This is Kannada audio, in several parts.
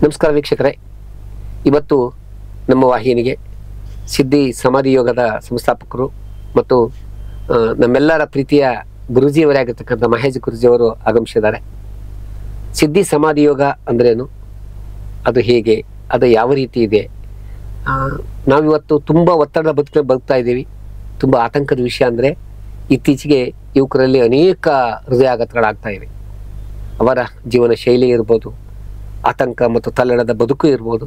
ನಮಸ್ಕಾರ ವೀಕ್ಷಕರೇ, ಇವತ್ತು ನಮ್ಮ ವಾಹಿನಿಗೆ ಸಿದ್ಧಿ ಸಮಾಧಿ ಯೋಗದ ಸಂಸ್ಥಾಪಕರು ಮತ್ತು ನಮ್ಮೆಲ್ಲರ ಪ್ರೀತಿಯ ಗುರುಜಿಯವರಾಗಿರ್ತಕ್ಕಂಥ ಮಹೇಶ್ ಗುರುಜಿಯವರು ಆಗಮಿಸಿದ್ದಾರೆ. ಸಿದ್ಧಿ ಸಮಾಧಿ ಯೋಗ ಅಂದ್ರೇನು, ಅದು ಹೇಗೆ, ಅದು ಯಾವ ರೀತಿ ಇದೆ, ನಾವಿವತ್ತು ತುಂಬ ಒತ್ತಡದ ಬದುಕ್ತಾ ಇದ್ದೀವಿ. ತುಂಬ ಆತಂಕದ ವಿಷಯ ಅಂದರೆ ಇತ್ತೀಚೆಗೆ ಯುವಕರಲ್ಲಿ ಅನೇಕ ಹೃದಯಾಘಾತಗಳಾಗ್ತಾ ಇವೆ. ಅವರ ಜೀವನ ಶೈಲಿ ಇರ್ಬೋದು, ಆತಂಕ ಮತ್ತು ತಲ್ಲಣದ ಬದುಕು ಇರ್ಬೋದು.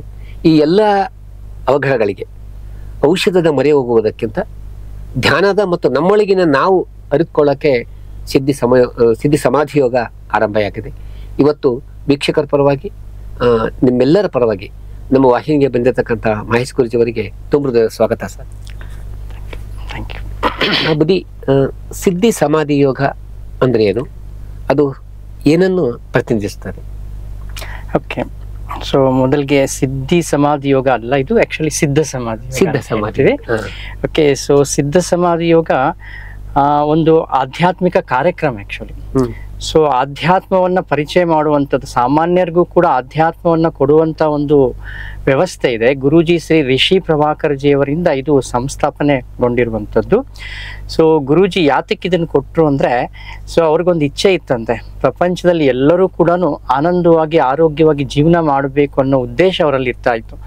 ಈ ಎಲ್ಲ ಅವಘಡಗಳಿಗೆ ಔಷಧದ ಮೊರೆ ಹೋಗುವುದಕ್ಕಿಂತ ಧ್ಯಾನದ ಮತ್ತು ನಮ್ಮೊಳಗಿನ ನಾವು ಅರಿತುಕೊಳ್ಳೋಕ್ಕೆ ಸಿದ್ಧಿ ಸಮಾಧಿ ಯೋಗ ಆರಂಭವಾಗಿದೆ. ಇವತ್ತು ವೀಕ್ಷಕರ ಪರವಾಗಿ, ನಿಮ್ಮೆಲ್ಲರ ಪರವಾಗಿ ನಮ್ಮ ವಾಹಿನಿಗೆ ಬಂದಿರತಕ್ಕಂಥ ಮಹೇಶ್ ಗುರುಜಿಯವರಿಗೆ ತುಂಬ ಸ್ವಾಗತ ಸರ್. Thank you. ಬುದ್ಧಿ, ಸಿದ್ಧಿ ಸಮಾಧಿ ಯೋಗ ಅಂದರೆ ಏನು, ಅದು ಏನನ್ನು ಪ್ರತಿನಿಧಿಸ್ತದೆ? ಓಕೆ, ಸೊ ಮೊದಲಿಗೆ ಸಿದ್ಧಿ ಸಮಾಧಿ ಯೋಗ ಅಲ್ಲ, ಇದು ಆಕ್ಚುಲಿ ಸಿದ್ಧ ಸಮಾಧಿ. ಓಕೆ, ಸೊ ಸಿದ್ಧ ಸಮಾಧಿ ಯೋಗ ಒಂದು ಆಧ್ಯಾತ್ಮಿಕ ಕಾರ್ಯಕ್ರಮ ಆಕ್ಚುಲಿ. ಸೊ ಆಧ್ಯಾತ್ಮವನ್ನ ಪರಿಚಯ ಮಾಡುವಂಥದ್ದು, ಸಾಮಾನ್ಯರಿಗೂ ಕೂಡ ಆಧ್ಯಾತ್ಮವನ್ನ ಕೊಡುವಂತ ಒಂದು ವ್ಯವಸ್ಥೆ ಇದೆ. ಗುರೂಜಿ ಶ್ರೀ ರಿಷಿ ಪ್ರಭಾಕರ್ ಜಿ ಅವರಿಂದ ಇದು ಸಂಸ್ಥಾಪನೆಗೊಂಡಿರುವಂಥದ್ದು. ಸೊ ಗುರೂಜಿ ಯಾತಕ್ಕೆ ಇದನ್ನು ಕೊಟ್ಟರು ಅಂದರೆ, ಸೊ ಅವ್ರಿಗೊಂದು ಇಚ್ಛೆ ಇತ್ತಂತೆ, ಪ್ರಪಂಚದಲ್ಲಿ ಎಲ್ಲರೂ ಕೂಡ ಆನಂದವಾಗಿ ಆರೋಗ್ಯವಾಗಿ ಜೀವನ ಮಾಡಬೇಕು ಅನ್ನೋ ಉದ್ದೇಶ ಅವರಲ್ಲಿ ಇರ್ತಾ ಇತ್ತು.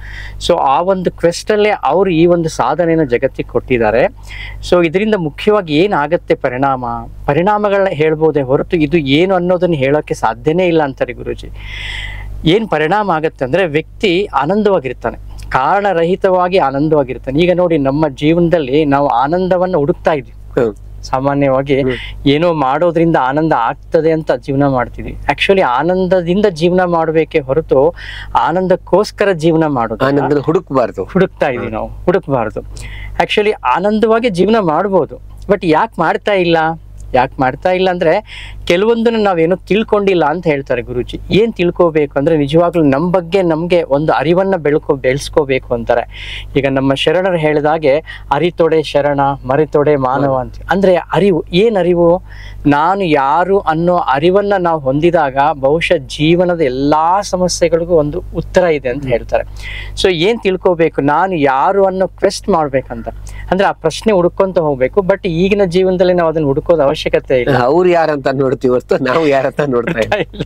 ಸೊ ಆ ಒಂದು ಕ್ವೆಸ್ಟಲ್ಲೇ ಅವರು ಈ ಒಂದು ಸಾಧನೆಯನ್ನು ಜಗತ್ತಿಗೆ ಕೊಟ್ಟಿದ್ದಾರೆ. ಸೊ ಇದರಿಂದ ಮುಖ್ಯವಾಗಿ ಏನಾಗತ್ತೆ ಪರಿಣಾಮಗಳನ್ನ ಹೇಳ್ಬೋದೇ ಹೊರತು ಇದು ಏನು ಅನ್ನೋದನ್ನು ಹೇಳೋಕ್ಕೆ ಸಾಧ್ಯನೇ ಇಲ್ಲ ಅಂತಾರೆ ಗುರೂಜಿ. ಏನು ಪರಿಣಾಮ ಆಗತ್ತೆ ಅಂದರೆ, ವ್ಯಕ್ತಿ ಆನಂದವಾಗಿರ್ತಾನೆ, ಕಾರಣರಹಿತವಾಗಿ ಆನಂದವಾಗಿರ್ತಾನೆ. ಈಗ ನೋಡಿ, ನಮ್ಮ ಜೀವನದಲ್ಲಿ ನಾವು ಆನಂದವನ್ನು ಹುಡುಕ್ತಾ ಇದ್ವಿ. ಸಾಮಾನ್ಯವಾಗಿ ಏನೋ ಮಾಡೋದ್ರಿಂದ ಆನಂದ ಆಗ್ತದೆ ಅಂತ ಜೀವನ ಮಾಡ್ತಿದ್ವಿ. ಆಕ್ಚುಲಿ ಆನಂದದಿಂದ ಜೀವನ ಮಾಡಬೇಕೆ ಹೊರತು ಆನಂದಕ್ಕೋಸ್ಕರ ಜೀವನ ಮಾಡೋದು ಹುಡುಕ್ತಾ ಇದೀವಿ ನಾವು, ಹುಡುಕ್ಬಾರ್ದು. ಆಕ್ಚುಲಿ ಆನಂದವಾಗಿ ಜೀವನ ಮಾಡ್ಬೋದು, ಬಟ್ ಯಾಕೆ ಮಾಡ್ತಾ ಇಲ್ಲ ಅಂದ್ರೆ ಕೆಲವೊಂದನ್ನು ನಾವೇನೋ ತಿಳ್ಕೊಂಡಿಲ್ಲ ಅಂತ ಹೇಳ್ತಾರೆ ಗುರೂಜಿ. ಏನ್ ತಿಳ್ಕೋಬೇಕು ಅಂದ್ರೆ, ನಿಜವಾಗ್ಲೂ ನಮ್ಮ ಬಗ್ಗೆ ನಮ್ಗೆ ಒಂದು ಅರಿವನ್ನ ಬೆಳೆಸ್ಕೋಬೇಕು ಅಂತಾರೆ. ಈಗ ನಮ್ಮ ಶರಣರು ಹೇಳಿದಾಗೆ ಅರಿತೊಡೆ ಶರಣ, ಮರೆತೊಡೆ ಮಾನವ ಅಂತ. ಅಂದ್ರೆ ಅರಿವು, ಏನ್ ಅರಿವು? ನಾನು ಯಾರು ಅನ್ನೋ ಅರಿವನ್ನ ನಾವು ಹೊಂದಿದಾಗ ಬಹುಶಃ ಜೀವನದ ಎಲ್ಲಾ ಸಮಸ್ಯೆಗಳಿಗೂ ಒಂದು ಉತ್ತರ ಇದೆ ಅಂತ ಹೇಳ್ತಾರೆ. ಸೊ ಏನ್ ತಿಳ್ಕೋಬೇಕು? ನಾನು ಯಾರು ಅನ್ನೋ ಕ್ವೆಸ್ಟ್ ಮಾಡ್ಬೇಕಂತ, ಅಂದ್ರೆ ಆ ಪ್ರಶ್ನೆ ಹುಡ್ಕೊಂತ ಹೋಗ್ಬೇಕು. ಬಟ್ ಈಗಿನ ಜೀವನದಲ್ಲಿ ನಾವು ಅದನ್ನ ಹುಡುಕೋದು ಅವಶ್ಯಕತೆ ಇಲ್ಲ. ಅವ್ರು ಯಾರಂತ ನೋಡ್ತೀವಿ ಹೊರತು ನಾವು ಯಾರಂತ ನೋಡ್ತಾ ಇಲ್ಲ.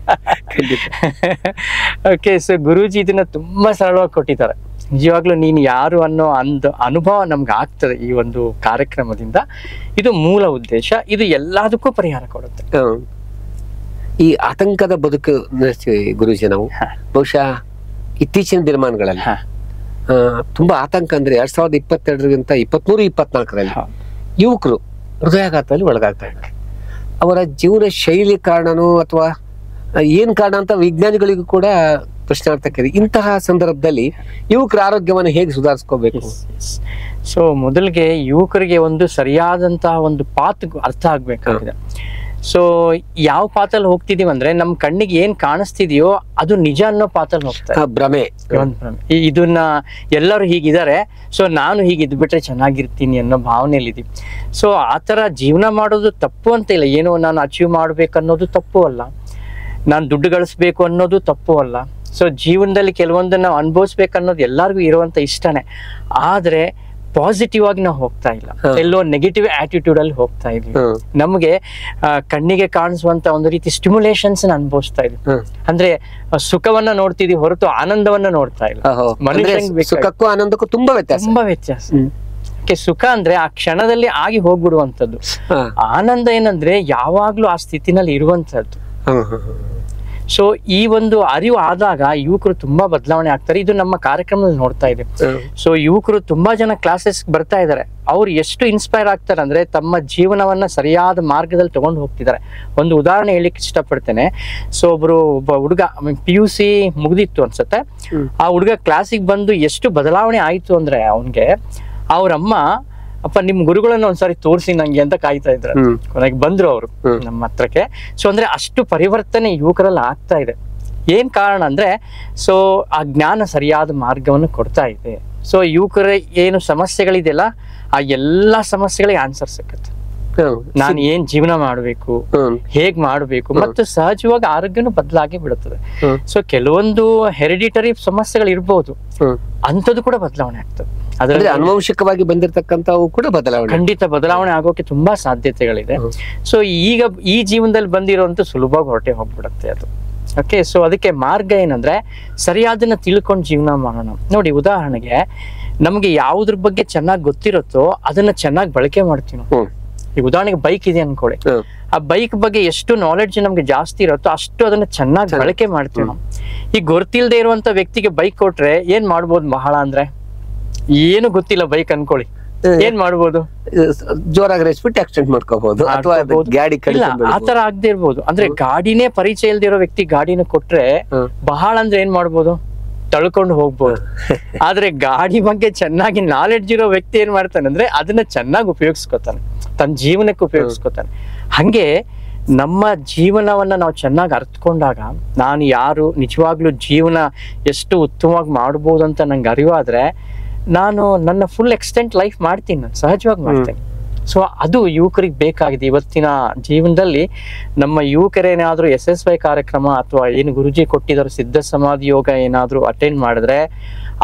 ಓಕೆ, ಸೊ ಗುರೂಜಿ ಇದನ್ನ ತುಂಬಾ ಸರಳವಾಗಿ ಕೊಟ್ಟಿದ್ದಾರೆ. ನಿಜವಾಗ್ಲೂ ನೀನು ಯಾರು ಅನ್ನೋ ಅನುಭವ ನಮ್ಗೆ ಆಗ್ತದೆ ಈ ಒಂದು ಕಾರ್ಯಕ್ರಮದಿಂದ. ಇದು ಮೂಲ ಉದ್ದೇಶ. ಇದು ಎಲ್ಲದಕ್ಕೂ ಪರಿಹಾರ ಕೊಡುತ್ತೆ. ಈ ಆತಂಕದ ಬದುಕು ಗುರೂಜಿ, ನಾವು ಬಹುಶಃ ಇತ್ತೀಚಿನ ದಿನಮಾನಗಳಲ್ಲಿ ತುಂಬಾ ಆತಂಕ ಅಂದ್ರೆ 2022ಗಿಂತ 23-24ರಲ್ಲಿ ಯುವಕರು ಹೃದಯಾಘಾತದಲ್ಲಿ ಒಳಗಾಗ್ತಾ ಇದ್ದಾರೆ. ಅವರ ಜೀವನ ಶೈಲಿ ಕಾರಣನೋ ಅಥವಾ ಏನ್ ಕಾರಣ ಅಂತ ವಿಜ್ಞಾನಿಗಳಿಗೂ ಕೂಡ ಪ್ರಶ್ನಾರ್ಥಕ್ಕಿದೆ. ಇಂತಹ ಸಂದರ್ಭದಲ್ಲಿ ಯುವಕರ ಆರೋಗ್ಯವನ್ನು ಹೇಗೆ ಸುಧಾರಿಸ್ಕೋಬೇಕು? ಸೊ ಮೊದಲಿಗೆ ಯುವಕರಿಗೆ ಒಂದು ಸರಿಯಾದಂತಹ ಒಂದು ಪಾತ್ ಅರ್ಥ ಆಗ್ಬೇಕಾಗಿದೆ. ಸೊ ಯಾವ ಪಾತಲ್ಲಿ ಹೋಗ್ತಿದೀವಿ ಅಂದ್ರೆ, ನಮ್ ಕಣ್ಣಿಗೆ ಏನ್ ಕಾಣಿಸ್ತಿದೆಯೋ ಅದು ನಿಜ ಅನ್ನೋ ಪಾತಲ್ಲಿ ಹೋಗ್ತಾ ಭ್ರಮೆ. ಇದನ್ನ ಎಲ್ಲರೂ ಹೀಗಿದ್ದಾರೆ, ಸೊ ನಾನು ಹೀಗಿದ್ಬಿಟ್ರೆ ಚೆನ್ನಾಗಿರ್ತೀನಿ ಅನ್ನೋ ಭಾವನೆಯಲ್ಲಿ ಇದೀವಿ. ಸೊ ಆತರ ಜೀವನ ಮಾಡೋದು ತಪ್ಪು ಅಂತ ಇಲ್ಲ. ಏನೋ ನಾನು ಅಚೀವ್ ಮಾಡ್ಬೇಕು ಅನ್ನೋದು ತಪ್ಪು ಅಲ್ಲ, ನಾನು ದುಡ್ಡು ಗಳಿಸ್ಬೇಕು ಅನ್ನೋದು ತಪ್ಪು ಅಲ್ಲ. ಸೊ ಜೀವನದಲ್ಲಿ ಕೆಲವೊಂದನ್ನ ನಾವು ಅನುಭವಿಸ್ಬೇಕು ಅನ್ನೋದು ಎಲ್ಲರಿಗೂ ಇರುವಂತ ಇಷ್ಟನೇ. ಆದ್ರೆ ಪಾಸಿಟಿವ್ ಆಗಿ ನಾವು ಹೋಗ್ತಾ ಇಲ್ಲ, ಎಲ್ಲೋ ನೆಗೆಟಿವ್ ಆಟಿಟ್ಯೂಡ್ ಅಲ್ಲಿ ಹೋಗ್ತಾ ಇದ್ವಿ. ನಮ್ಗೆ ಕಣ್ಣಿಗೆ ಕಾಣಿಸುವಂತ ಒಂದು ರೀತಿ ಸ್ಟಿಮ್ಯುಲೇಷನ್ಸ್ ಅನುಭವಿಸ್ತಾ ಇದ್ವಿ. ಅಂದ್ರೆ ಸುಖವನ್ನ ನೋಡ್ತಿದ್ವಿ ಹೊರತು ಆನಂದವನ್ನ ನೋಡ್ತಾ ಇಲ್ಲ. ಸುಖಕ್ಕೂ ಆನಂದಕ್ಕೂ ತುಂಬಾ ವ್ಯತ್ಯಾಸ. ಸುಖ ಅಂದ್ರೆ ಆ ಕ್ಷಣದಲ್ಲಿ ಆಗಿ ಹೋಗ್ಬಿಡುವಂಥದ್ದು. ಆನಂದ ಏನಂದ್ರೆ ಯಾವಾಗ್ಲೂ ಆ ಸ್ಥಿತಿನಲ್ಲಿ ಇರುವಂತದ್ದು. ಸೊ ಈ ಒಂದು ಅರಿವು ಆದಾಗ ಯುವಕರು ತುಂಬಾ ಬದಲಾವಣೆ ಆಗ್ತಾರೆ. ಇದು ನಮ್ಮ ಕಾರ್ಯಕ್ರಮದಲ್ಲಿ ನೋಡ್ತಾ ಇದ್ದೀವಿ. ಸೊ ಯುವಕರು ತುಂಬಾ ಜನ ಕ್ಲಾಸಸ್ ಬರ್ತಾ ಇದ್ದಾರೆ. ಅವ್ರು ಎಷ್ಟು ಇನ್ಸ್ಪೈರ್ ಆಗ್ತಾರೆ ಅಂದ್ರೆ, ತಮ್ಮ ಜೀವನವನ್ನ ಸರಿಯಾದ ಮಾರ್ಗದಲ್ಲಿ ತಗೊಂಡು ಹೋಗ್ತಿದ್ದಾರೆ. ಒಂದು ಉದಾಹರಣೆ ಹೇಳಿಕ್ಕೆ ಇಷ್ಟಪಡ್ತೇನೆ. ಸೊ ಒಬ್ಬ ಹುಡುಗ PUC ಮುಗ್ದಿತ್ತು ಅನ್ಸುತ್ತೆ. ಆ ಹುಡುಗ ಕ್ಲಾಸಿಗೆ ಬಂದು ಎಷ್ಟು ಬದಲಾವಣೆ ಆಯ್ತು ಅಂದ್ರೆ, ಅವನ್ಗೆ ಅವ್ರಮ್ಮ, ಅಪ್ಪ ನಿಮ್ ಗುರುಗಳನ್ನ ಒಂದ್ಸಾರಿ ತೋರಿಸಿ ನಂಗೆ ಅಂತ ಕಾಯ್ತಾ ಇದ್ರು. ಕೊನೆಗೆ ಬಂದ್ರು ಅವರು ನಮ್ಮ ಹತ್ರಕ್ಕೆ. ಸೊ ಅಂದ್ರೆ ಅಷ್ಟು ಪರಿವರ್ತನೆ ಯುವಕರಲ್ಲಿ ಆಗ್ತಾ ಇದೆ. ಏನ್ ಕಾರಣ ಅಂದ್ರೆ, ಸೊ ಆ ಜ್ಞಾನ ಸರಿಯಾದ ಮಾರ್ಗವನ್ನು ಕೊಡ್ತಾ ಇದೆ. ಸೊ ಯುವಕರ ಏನು ಸಮಸ್ಯೆಗಳಿದೆಯಲ್ಲ, ಆ ಎಲ್ಲಾ ಸಮಸ್ಯೆಗಳಿಗೆ ಆನ್ಸರ್ ಸಿಕ್ಕತ್ತೆ. ನಾನು ಏನ್ ಜೀವನ ಮಾಡ್ಬೇಕು, ಹೇಗ್ ಮಾಡ್ಬೇಕು, ಮತ್ತು ಸಹಜವಾಗಿ ಆರೋಗ್ಯನೂ ಬದಲಾಗಿ ಬಿಡುತ್ತದೆ. ಸೊ ಕೆಲವೊಂದು ಹೆರಿಡಿಟರಿ ಸಮಸ್ಯೆಗಳು ಇರ್ಬೋದು, ಅಂಥದ್ದು ಕೂಡ ಬದಲಾವಣೆ ಆಗ್ತದೆ. ಅದ್ರಲ್ಲಿ ಆನುವಂಶಿಕವಾಗಿ ಬಂದಿರತಕ್ಕಂಥವು ಕೂಡ ಬದಲಾವಣೆ, ಖಂಡಿತ ಬದಲಾವಣೆ ಆಗೋಕೆ ತುಂಬಾ ಸಾಧ್ಯತೆಗಳಿದೆ. ಸೊ ಈಗ ಈ ಜೀವನದಲ್ಲಿ ಬಂದಿರೋಂಥ ಸುಲಭವಾಗಿ ಹೊರಟೆ ಹೋಗ್ಬಿಡುತ್ತೆ ಅದು. ಓಕೆ, ಸೊ ಅದಕ್ಕೆ ಮಾರ್ಗ ಏನಂದ್ರೆ ಸರಿಯಾದನ್ನ ತಿಳ್ಕೊಂಡು ಜೀವನ ಮಾಡೋಣ. ನೋಡಿ, ಉದಾಹರಣೆಗೆ ನಮ್ಗೆ ಯಾವುದ್ರ ಬಗ್ಗೆ ಚೆನ್ನಾಗಿ ಗೊತ್ತಿರುತ್ತೋ ಅದನ್ನ ಚೆನ್ನಾಗಿ ಬಳಕೆ ಮಾಡ್ತೀವಿ ನಾವು. ಈಗ ಉದಾಹರಣೆಗೆ ಬೈಕ್ ಇದೆ ಅನ್ಕೊಳ್ಳಿ, ಆ ಬೈಕ್ ಬಗ್ಗೆ ಎಷ್ಟು ನಾಲೆಡ್ಜ್ ನಮ್ಗೆ ಜಾಸ್ತಿ ಇರುತ್ತೋ ಅಷ್ಟು ಅದನ್ನ ಚೆನ್ನಾಗಿ ಬಳಕೆ ಮಾಡ್ತೀವಿ ನಾವು. ಈಗ ಗೊತ್ತಿಲ್ಲದೆ ಇರುವಂತ ವ್ಯಕ್ತಿಗೆ ಬೈಕ್ ಕೊಟ್ರೆ ಏನ್ ಮಾಡ್ಬೋದು? ಬಹಳ ಅಂದ್ರೆ ಏನು ಗೊತ್ತಿಲ್ಲ ಬೈಕ್ ಅನ್ಕೊಳ್ಳಿ, ಏನ್ ಮಾಡ್ಬೋದು? ಜೋರಾಗಿ ರೇಸ್ಬಿಟ್ಟು ಆಕ್ಸಿಡೆಂಟ್ ಮಾಡ್ಕೋಬಹುದು, ಅಥವಾ ಗಾಡಿ ಆತರ ಆಗದೆ ಇರ್ಬೋದು. ಅಂದ್ರೆ ಗಾಡಿನೇ ಪರಿಚಯ ಇಲ್ದಿರೋ ವ್ಯಕ್ತಿ ಗಾಡಿನ ಕೊಟ್ರೆ ಬಹಳ ಅಂದ್ರೆ ಏನ್ ಮಾಡ್ಬೋದು? ತಳ್ಕೊಂಡು ಹೋಗ್ಬೋದು. ಆದ್ರೆ ಗಾಡಿ ಬಗ್ಗೆ ಚೆನ್ನಾಗಿ ನಾಲೆಡ್ಜ್ ಇರೋ ವ್ಯಕ್ತಿ ಏನ್ ಮಾಡ್ತಾನೆ ಅಂದ್ರೆ ಅದನ್ನ ಚೆನ್ನಾಗಿ ಉಪಯೋಗಿಸ್ಕೊತಾನೆ, ತನ್ನ ಜೀವನಕ್ಕೆ ಉಪಯೋಗಿಸ್ಕೊತಾನೆ. ಹಂಗೆ ನಮ್ಮ ಜೀವನವನ್ನ ನಾವು ಚೆನ್ನಾಗಿ ಅರ್ಥಕೊಂಡಾಗ ನಾನು ಯಾರು, ನಿಜವಾಗ್ಲೂ ಜೀವನ ಎಷ್ಟು ಉತ್ತಮವಾಗಿ ಮಾಡ್ಬೋದು ಅಂತ ನಂಗೆ ಅರಿವಾದ್ರೆ ನಾನು ನನ್ನ ಫುಲ್ ಎಕ್ಸ್ಟೆಂಟ್ ಲೈಫ್ ಮಾಡ್ತೀನಿ, ನಾನು ಸಹಜವಾಗಿ ಮಾಡ್ತೇನೆ. ಸೊ ಅದು ಯುವಕರಿಗೆ ಬೇಕಾಗಿದೆ ಇವತ್ತಿನ ಜೀವನದಲ್ಲಿ. ನಮ್ಮ ಯುವಕರೇನಾದ್ರೂ SSY ಕಾರ್ಯಕ್ರಮ ಅಥವಾ ಏನು ಗುರುಜಿ ಕೊಟ್ಟಿದ್ದಾರೆ ಸಿದ್ಧ ಸಮಾಧಿ ಯೋಗ ಏನಾದ್ರೂ ಅಟೆಂಡ್ ಮಾಡಿದ್ರೆ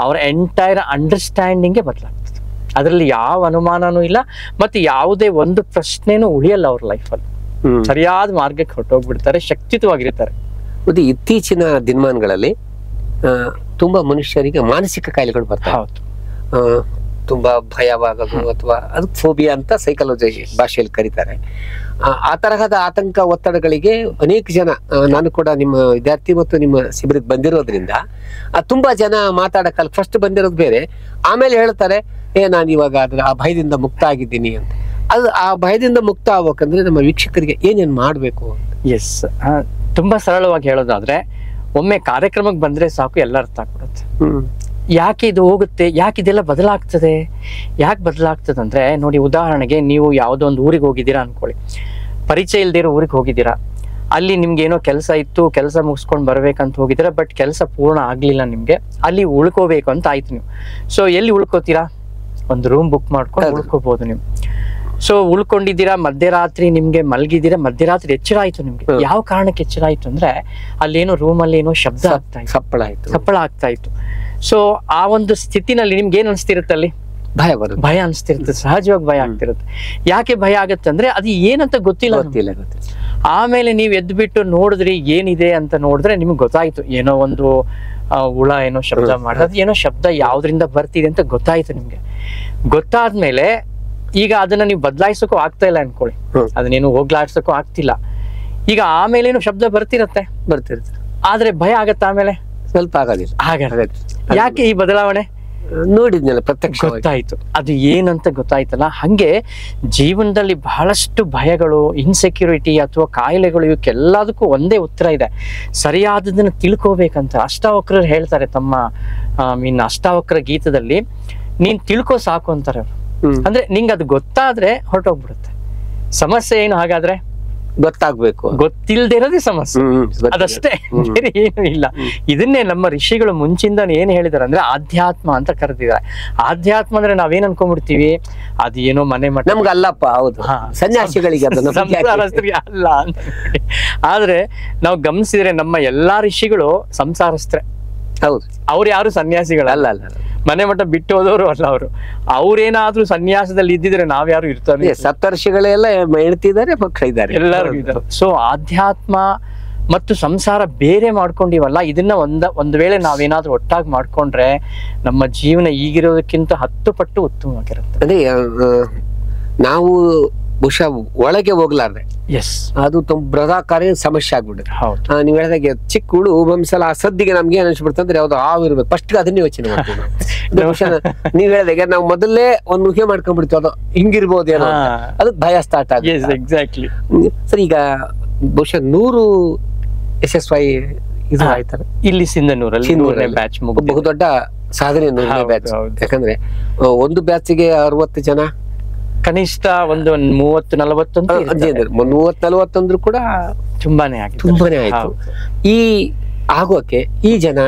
ಅವರ ಎಂಟೈರ್ ಅಂಡರ್ಸ್ಟ್ಯಾಂಡಿಂಗೇ ಬದಲಾಗ್ತದೆ. ಅದರಲ್ಲಿ ಯಾವ ಅನುಮಾನನೂ ಇಲ್ಲ, ಮತ್ತೆ ಯಾವುದೇ ಒಂದು ಪ್ರಶ್ನೆನೂ ಉಳಿಯಲ್ಲ ಅವ್ರ ಲೈಫಲ್ಲಿ. ಸರಿಯಾದ ಮಾರ್ಗಕ್ಕೆ ಹೊರಟೋಗ್ಬಿಡ್ತಾರೆ, ಶಕ್ತಿಯುತವಾಗಿರ್ತಾರೆ. ಇತ್ತೀಚಿನ ದಿನಮಾನಗಳಲ್ಲಿ ತುಂಬಾ ಮನುಷ್ಯರಿಗೆ ಮಾನಸಿಕ ಕಾಯಿಲೆಗಳು ಬರ್ತಾವೆ. ಹೌದು, ತುಂಬಾ ಭಯವಾಗೋದು, ಅಥವಾ ಅದಕ್ಕೆ ಫೋಬಿಯಾ ಅಂತ ಸೈಕಾಲಜಿ ಭಾಷೆಯಲ್ಲಿ ಕರೀತಾರೆ. ಆ ತರಹದ ಆತಂಕ, ಒತ್ತಡಗಳಿಗೆ ಅನೇಕ ಜನ, ನಾನು ಕೂಡ ನಿಮ್ಮ ವಿದ್ಯಾರ್ಥಿ ಮತ್ತು ನಿಮ್ಮ ಶಿಬಿರಕ್ಕೆ ಬಂದಿರೋದ್ರಿಂದ ತುಂಬಾ ಜನ ಮಾತಾಡಕ್ಕಲ್ಲ. ಫಸ್ಟ್ ಬಂದಿರೋದು ಬೇರೆ, ಆಮೇಲೆ ಹೇಳ್ತಾರೆ ನಾನು ಇವಾಗ ಆ ಭಯದಿಂದ ಮುಕ್ತ ಆಗಿದ್ದೀನಿ ಅಂತ. ಅದು ಆ ಭಯದಿಂದ ಮುಕ್ತ ಆಗ್ಬೇಕಂದ್ರೆ ನಮ್ಮ ವೀಕ್ಷಕರಿಗೆ ಏನೇನ್ ಮಾಡ್ಬೇಕು? ಎಸ್, ತುಂಬಾ ಸರಳವಾಗಿ ಹೇಳೋದಾದ್ರೆ ಒಮ್ಮೆ ಕಾರ್ಯಕ್ರಮಕ್ಕೆ ಬಂದ್ರೆ ಸಾಕು, ಎಲ್ಲ ಅರ್ಥ ಆಗ್ಬಿಡುತ್ತೆ. ಯಾಕೆ ಇದು ಹೋಗುತ್ತೆ, ಯಾಕೆ ಇದೆಲ್ಲ ಬದಲಾಗ್ತದೆ, ಯಾಕೆ ಬದಲಾಗ್ತದೆ ಅಂದ್ರೆ ನೋಡಿ, ಉದಾಹರಣೆಗೆ ನೀವು ಯಾವುದೋ ಒಂದು ಊರಿಗೆ ಹೋಗಿದ್ದೀರಾ ಅನ್ಕೊಳ್ಳಿ, ಪರಿಚಯ ಇಲ್ದಿರೋ ಊರಿಗೆ ಹೋಗಿದ್ದೀರಾ. ಅಲ್ಲಿ ನಿಮ್ಗೆ ಏನೋ ಕೆಲಸ ಇತ್ತು, ಕೆಲಸ ಮುಗಿಸ್ಕೊಂಡು ಬರ್ಬೇಕಂತ ಹೋಗಿದ್ದೀರಾ, ಬಟ್ ಕೆಲಸ ಪೂರ್ಣ ಆಗ್ಲಿಲ್ಲ ನಿಮ್ಗೆ, ಅಲ್ಲಿ ಉಳ್ಕೋಬೇಕು ಅಂತ ಆಯ್ತು ನೀವು. ಸೊ ಎಲ್ಲಿ ಉಳ್ಕೋತೀರಾ? ಒಂದು ರೂಮ್ ಬುಕ್ ಮಾಡ್ಕೊಂಡು ಉಳ್ಕೋಬಹುದು ನೀವು. ಸೊ ಉಳ್ಕೊಂಡಿದ್ದೀರಾ, ಮಧ್ಯರಾತ್ರಿ ನಿಮ್ಗೆ ಮಲಗಿದ್ದೀರಾ, ಮಧ್ಯರಾತ್ರಿ ಎಚ್ಚರ ಆಯ್ತು ನಿಮ್ಗೆ. ಯಾವ ಕಾರಣಕ್ಕೆ ಎಚ್ಚರ ಆಯ್ತು ಅಂದ್ರೆ ಅಲ್ಲೇನೋ ರೂಮಲ್ಲಿ ಏನೋ ಶಬ್ದ ಆಗ್ತಾ ಇತ್ತು, ಸಪ್ಪಳ ಆಗ್ತಾ ಇತ್ತು. ಸೊ ಆ ಒಂದು ಸ್ಥಿತಿನಲ್ಲಿ ನಿಮ್ಗೆ ಏನ್ ಅನ್ಸ್ತಿರುತ್ತೆ? ಅಲ್ಲಿ ಭಯ ಅನ್ಸ್ತಿರುತ್ತೆ, ಸಹಜವಾಗಿ ಭಯ ಆಗ್ತಿರುತ್ತೆ. ಯಾಕೆ ಭಯ ಆಗತ್ತೆ ಅಂದ್ರೆ ಅದು ಏನಂತ ಗೊತ್ತಿಲ್ಲ. ಆಮೇಲೆ ನೀವು ಎದ್ಬಿಟ್ಟು ನೋಡಿದ್ರಿ ಏನಿದೆ ಅಂತ ನೋಡಿದ್ರೆ ನಿಮ್ಗೆ ಗೊತ್ತಾಯ್ತು, ಏನೋ ಒಂದು ಹುಳ ಏನೋ ಶಬ್ದ ಮಾಡೋದು, ಏನೋ ಶಬ್ದ ಯಾವ್ದ್ರಿಂದ ಬರ್ತಿದೆ ಅಂತ ಗೊತ್ತಾಯ್ತು ನಿಮ್ಗೆ. ಗೊತ್ತಾದ್ಮೇಲೆ ಈಗ ಅದನ್ನ ನೀವು ಬದಲಾಯಿಸೋಕೂ ಆಗ್ತಾ ಇಲ್ಲ ಅನ್ಕೊಳ್ಳಿ, ಅದನ್ನೇನು ಹೋಗ್ಲಾಡ್ಸೋಕೂ ಆಗ್ತಿಲ್ಲ. ಈಗ ಆಮೇಲೆ ಏನು ಶಬ್ದ ಬರ್ತಿರತ್ತೆ, ಆದ್ರೆ ಭಯ ಆಗತ್ತೆ ಆಮೇಲೆ ಸ್ವಲ್ಪ ಆಗೋದಿಲ್ಲ. ಯಾಕೆ ಈ ಬದಲಾವಣೆ? ನೋಡಿದ್ನಲ್ಲ, ಪ್ರತ್ಯಕ್ಷ ಗೊತ್ತಾಯ್ತು, ಅದು ಏನಂತ ಗೊತ್ತಾಯ್ತಲ್ಲ. ಹಂಗೆ ಜೀವನದಲ್ಲಿ ಬಹಳಷ್ಟು ಭಯಗಳು, ಇನ್ಸೆಕ್ಯೂರಿಟಿ ಅಥವಾ ಕಾಯಿಲೆಗಳು, ಇವಕ್ಕೆಲ್ಲದಕ್ಕೂ ಒಂದೇ ಉತ್ತರ ಇದೆ, ಸರಿಯಾದದನ್ನ ತಿಳ್ಕೋಬೇಕಂತ. ಅಷ್ಟಾವಕ್ರರು ಹೇಳ್ತಾರೆ ತಮ್ಮ ಅಷ್ಟಾವಕ್ರ ಗೀತದಲ್ಲಿ, ನೀನ್ ತಿಳ್ಕೋ ಸಾಕು ಅಂತಾರೆ ಅವ್ರು. ಅಂದ್ರೆ ನಿಂಗೆ ಅದು ಗೊತ್ತಾದ್ರೆ ಹೊರಟೋಗ್ಬಿಡುತ್ತೆ. ಸಮಸ್ಯೆ ಏನು ಹಾಗಾದ್ರೆ? ಗೊತ್ತಾಗ್ಬೇಕು, ಗೊತ್ತಿಲ್ಲದೆ ಇರೋದೇ ಸಮಸ್ಯೆ, ಅದಷ್ಟೇ, ಬೇರೆ ಏನು ಇಲ್ಲ. ಇದನ್ನೇ ನಮ್ಮ ಋಷಿಗಳು ಮುಂಚಿಂದ ಏನ್ ಹೇಳಿದಾರೆ ಅಂದ್ರೆ ಆಧ್ಯಾತ್ಮ ಅಂತ ಕರೆದಿದ್ದಾರೆ. ಆಧ್ಯಾತ್ಮ ಅಂದ್ರೆ ನಾವೇನ್ ಅನ್ಕೊಂಡ್ಬಿಡ್ತೀವಿ, ಅದು ಏನೋ ಮನೆ ಮಠ ನಮ್ಗೆ ಅಲ್ಲಪ್ಪ. ಹೌದು, ಸನ್ಯಾಸಿಗಳಿಗೆ ಸಂಸಾರಸ್ಥರಿಗೆ ಅಲ್ಲ ಅಂತ. ಆದ್ರೆ ನಾವು ಗಮನಿಸಿದ್ರೆ ನಮ್ಮ ಎಲ್ಲಾ ಋಷಿಗಳು ಸಂಸಾರಸ್ಥರೇ. ಹೌದು, ಅವ್ರು ಯಾರು ಸನ್ಯಾಸಿಗಳಲ್ಲ, ಮನೆ ಮಠ ಬಿಟ್ಟು ಹೋದವರು ಅಲ್ಲ ಅವರು. ಅವ್ರೇನಾದ್ರೂ ಸನ್ಯಾಸದಲ್ಲಿ ಇದ್ದಿದ್ರೆ ನಾವ್ಯಾರು ಇರ್ತಾರೆ? ಸಪ್ತರ್ಷಿಗಳೆಲ್ಲ ಹೇಳ್ತಿದ್ದಾರೆ, ಮಕ್ಕಳಿದ್ದಾರೆ, ಎಲ್ಲರೂ ಇದ್ದಾರೆ. ಸೊ ಆಧ್ಯಾತ್ಮ ಮತ್ತು ಸಂಸಾರ ಬೇರೆ ಮಾಡ್ಕೊಂಡಿವಲ್ಲ, ಇದನ್ನ ಒಂದ್ ವೇಳೆ ನಾವೇನಾದ್ರೂ ಒಟ್ಟಾಗಿ ಮಾಡ್ಕೊಂಡ್ರೆ ನಮ್ಮ ಜೀವನ ಈಗಿರೋದಕ್ಕಿಂತ 10 ಪಟ್ಟು ಉತ್ತಮವಾಗಿರುತ್ತೆ. ಅದೇ ನಾವು ಬಹುಶಃ ಒಳಗೆ ಹೋಗ್ಲಾರ್ದೆ ಅದು ಬೃಹದಾಕಾರಿ ಸಮಸ್ಯೆ ಆಗ್ಬಿಡುತ್ತೆ. ನೀವ್ ಹೇಳಿದಾಗೆ ಚಿಕ್ಕ ಹುಳು ಒಂದ್ಸಲ ಆ ಸದ್ದಿಗೆ ನಮ್ಗೆ ಏನ್ ಅನ್ಸ್ಬಿಡ್ತಂದ್ರೆ ಅಂದ್ರೆ ಯಾವ್ದು ಹಾವು ಇರ್ಬೇಕು, ಫಸ್ಟ್ ಅದನ್ನೇ ಯೋಚನೆ ಮಾಡ್ತೀವಿ. ನೀವ್ ಹೇಳಿದಾಗೆ ನಾವು ಮೊದಲೇ ಒಂದ್ ಊಹೆ ಮಾಡ್ಕೊಂಡ್ಬಿಡ್ತೀವಿ, ಅದು ಹಿಂಗಿರ್ಬೋದೇನೋ, ಅದಕ್ಕೆ ಭಯ ಸ್ಟಾರ್ಟ್ ಆಗುತ್ತೆ. ಎಕ್ಸಾಕ್ಟ್ಲಿ. ಸರ್, ಈಗ ಬಹುಶಃ 100 SSY ಇದು ಆಯ್ತಾರೆ ಇಲ್ಲಿ ಸಿಂಧನೂರಲ್ಲಿ ಬ್ಯಾಚ್ ಬಹುದೊಡ್ಡ ಸಾಧನೆ, 100ನೇ ಬ್ಯಾಚ್. ಯಾಕಂದ್ರೆ ಒಂದು ಬ್ಯಾಚ್ಗೆ 60 ಜನ, ಕನಿಷ್ಠ ಒಂದು 30-40 ಅಂದ್ರೂ ಕೂಡ ತುಂಬಾನೇ ಆಯ್ತು. ಈ ಆಗೋಕೆ ಈ ಜನ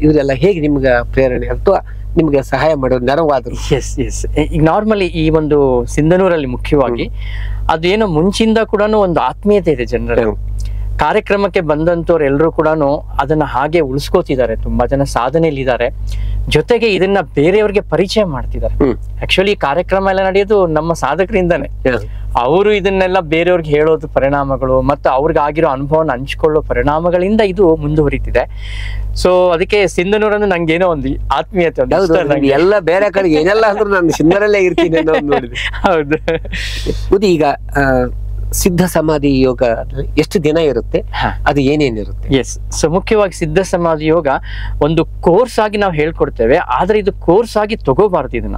ಇವರೆಲ್ಲ ಹೇಗೆ ನಿಮ್ಗ ಪ್ರೇರಣೆ, ಅಥವಾ ನಿಮ್ಗೆ ಸಹಾಯ ಮಾಡೋದು ನೆರವಾದ್ರು? ಎಸ್ ಎಸ್ ಈಗ ನಾರ್ಮಲಿ ಈ ಒಂದು ಸಿಂಧನೂರಲ್ಲಿ ಮುಖ್ಯವಾಗಿ ಅದೇನೋ ಮುಂಚಿಂದ ಕೂಡ ಒಂದು ಆತ್ಮೀಯತೆ ಇದೆ ಜನರಲ್ಲಿ. ಕಾರ್ಯಕ್ರಮಕ್ಕೆ ಬಂದಂತವ್ರು ಎಲ್ಲರೂ ಕೂಡ ಅದನ್ನ ಹಾಗೆ ಉಳಿಸ್ಕೋತಿದ್ದಾರೆ. ತುಂಬಾ ಜನ ಸಾಧನೆಯಲ್ಲಿ ಇದ್ದಾರೆ, ಜೊತೆಗೆ ಇದನ್ನ ಬೇರೆಯವ್ರಿಗೆ ಪರಿಚಯ ಮಾಡ್ತಿದ್ದಾರೆ. ಆಕ್ಚುಲಿ ಕಾರ್ಯಕ್ರಮ ಎಲ್ಲ ನಡೆಯೋದು ನಮ್ಮ ಸಾಧಕರಿಂದಾನೆ. ಅವರು ಇದನ್ನೆಲ್ಲ ಬೇರೆಯವ್ರಿಗೆ ಹೇಳೋದು ಪರಿಣಾಮಗಳು ಮತ್ತು ಅವ್ರಿಗೆ ಆಗಿರೋ ಅನುಭವನ ಹಂಚ್ಕೊಳ್ಳೋ ಪರಿಣಾಮಗಳಿಂದ ಇದು ಮುಂದುವರಿತಿದೆ. ಸೊ ಅದಕ್ಕೆ ಸಿಂಧನೂರನ್ನು ನಂಗೇನೋ ಒಂದು ಆತ್ಮೀಯತೆ ಎಲ್ಲ ಬೇರೆ ಕಡೆಗೆ ಏನೆಲ್ಲ ಅಂದ್ರೂ ನಾನು ಸಿಂಧನೂರಲ್ಲೇ ಇರ್ತೀನಿ ಅನ್ನೋ ನೋಡಿದೆ. ಹೌದು. ಈಗ ಸಿದ್ಧ ಸಮಾಧಿ ಯೋಗ ಎಷ್ಟು ದಿನ ಇರುತ್ತೆ, ಅದು ಏನೇನಿರುತ್ತೆ? ಎಸ್, ಸೊ ಮುಖ್ಯವಾಗಿ ಸಿದ್ಧ ಸಮಾಧಿ ಯೋಗ ಒಂದು ಕೋರ್ಸ್ ಆಗಿ ನಾವು ಹೇಳ್ಕೊಡ್ತೇವೆ, ಆದ್ರೆ ಇದು ಕೋರ್ಸ್ ಆಗಿ ತಗೋಬಾರ್ದು. ಇದನ್ನ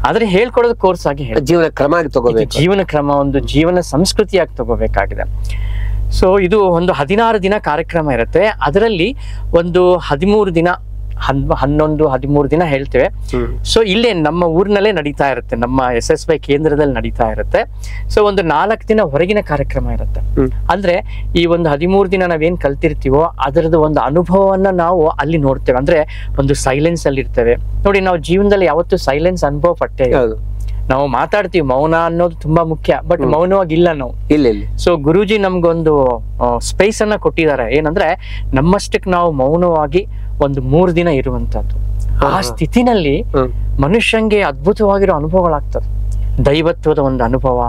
ಆದ್ರೆ ಹೇಳ್ಕೊಡೋದು ಕೋರ್ಸ್ ಆಗಿ ಜೀವನ ಕ್ರಮ ಆಗಿ ತಗೋಬೇಕು. ಜೀವನ ಕ್ರಮ, ಒಂದು ಜೀವನ ಸಂಸ್ಕೃತಿಯಾಗಿ ತಗೋಬೇಕಾಗಿದೆ. ಸೊ ಇದು ಒಂದು 16 ದಿನ ಕಾರ್ಯಕ್ರಮ ಇರುತ್ತೆ. ಅದರಲ್ಲಿ ಒಂದು 13 ದಿನ 11-13 ದಿನ ಹೇಳ್ತೇವೆ. ಸೊ ಇಲ್ಲೇ ನಮ್ಮ ಊರಿನಲ್ಲೇ ನಡೀತಾ ಇರುತ್ತೆ, ನಮ್ಮ SSY ಕೇಂದ್ರದಲ್ಲಿ ನಡೀತಾ ಇರುತ್ತೆ. ಸೊ ಒಂದು 4 ದಿನ ಹೊರಗಿನ ಕಾರ್ಯಕ್ರಮ ಇರುತ್ತೆ. ಅಂದ್ರೆ ಈ ಒಂದು 13 ದಿನ ನಾವೇನ್ ಕಲ್ತಿರ್ತೀವೋ ಅದರದ್ದು ಒಂದು ಅನುಭವವನ್ನ ನಾವು ಅಲ್ಲಿ ನೋಡ್ತೇವೆ. ಅಂದ್ರೆ ಒಂದು ಸೈಲೆನ್ಸ್ ಅಲ್ಲಿ ಇರ್ತೇವೆ ನೋಡಿ. ನಾವು ಜೀವನದಲ್ಲಿ ಯಾವತ್ತೂ ಸೈಲೆನ್ಸ್ ಅನುಭವ ಪಟ್ಟೆ. ನಾವು ಮಾತಾಡ್ತೀವಿ, ಮೌನ ಅನ್ನೋದು ತುಂಬಾ ಮುಖ್ಯ, ಬಟ್ ಮೌನವಾಗಿ ಇಲ್ಲ ನಾವು. ಸೊ ಗುರೂಜಿ ನಮ್ಗೊಂದು ಸ್ಪೇಸ್ ಅನ್ನ ಕೊಟ್ಟಿದ್ದಾರೆ. ಏನಂದ್ರೆ ನಮ್ಮಷ್ಟಕ್ಕೆ ನಾವು ಮೌನವಾಗಿ ಒಂದು 3 ದಿನ ಇರುವಂತದ್ದು. ಆ ಸ್ಥಿತಿನಲ್ಲಿ ಮನುಷ್ಯಂಗೆ ಅದ್ಭುತವಾಗಿರೋ ಅನುಭವಗಳಾಗ್ತದೆ. ದೈವತ್ವದ ಒಂದು ಅನುಭವ,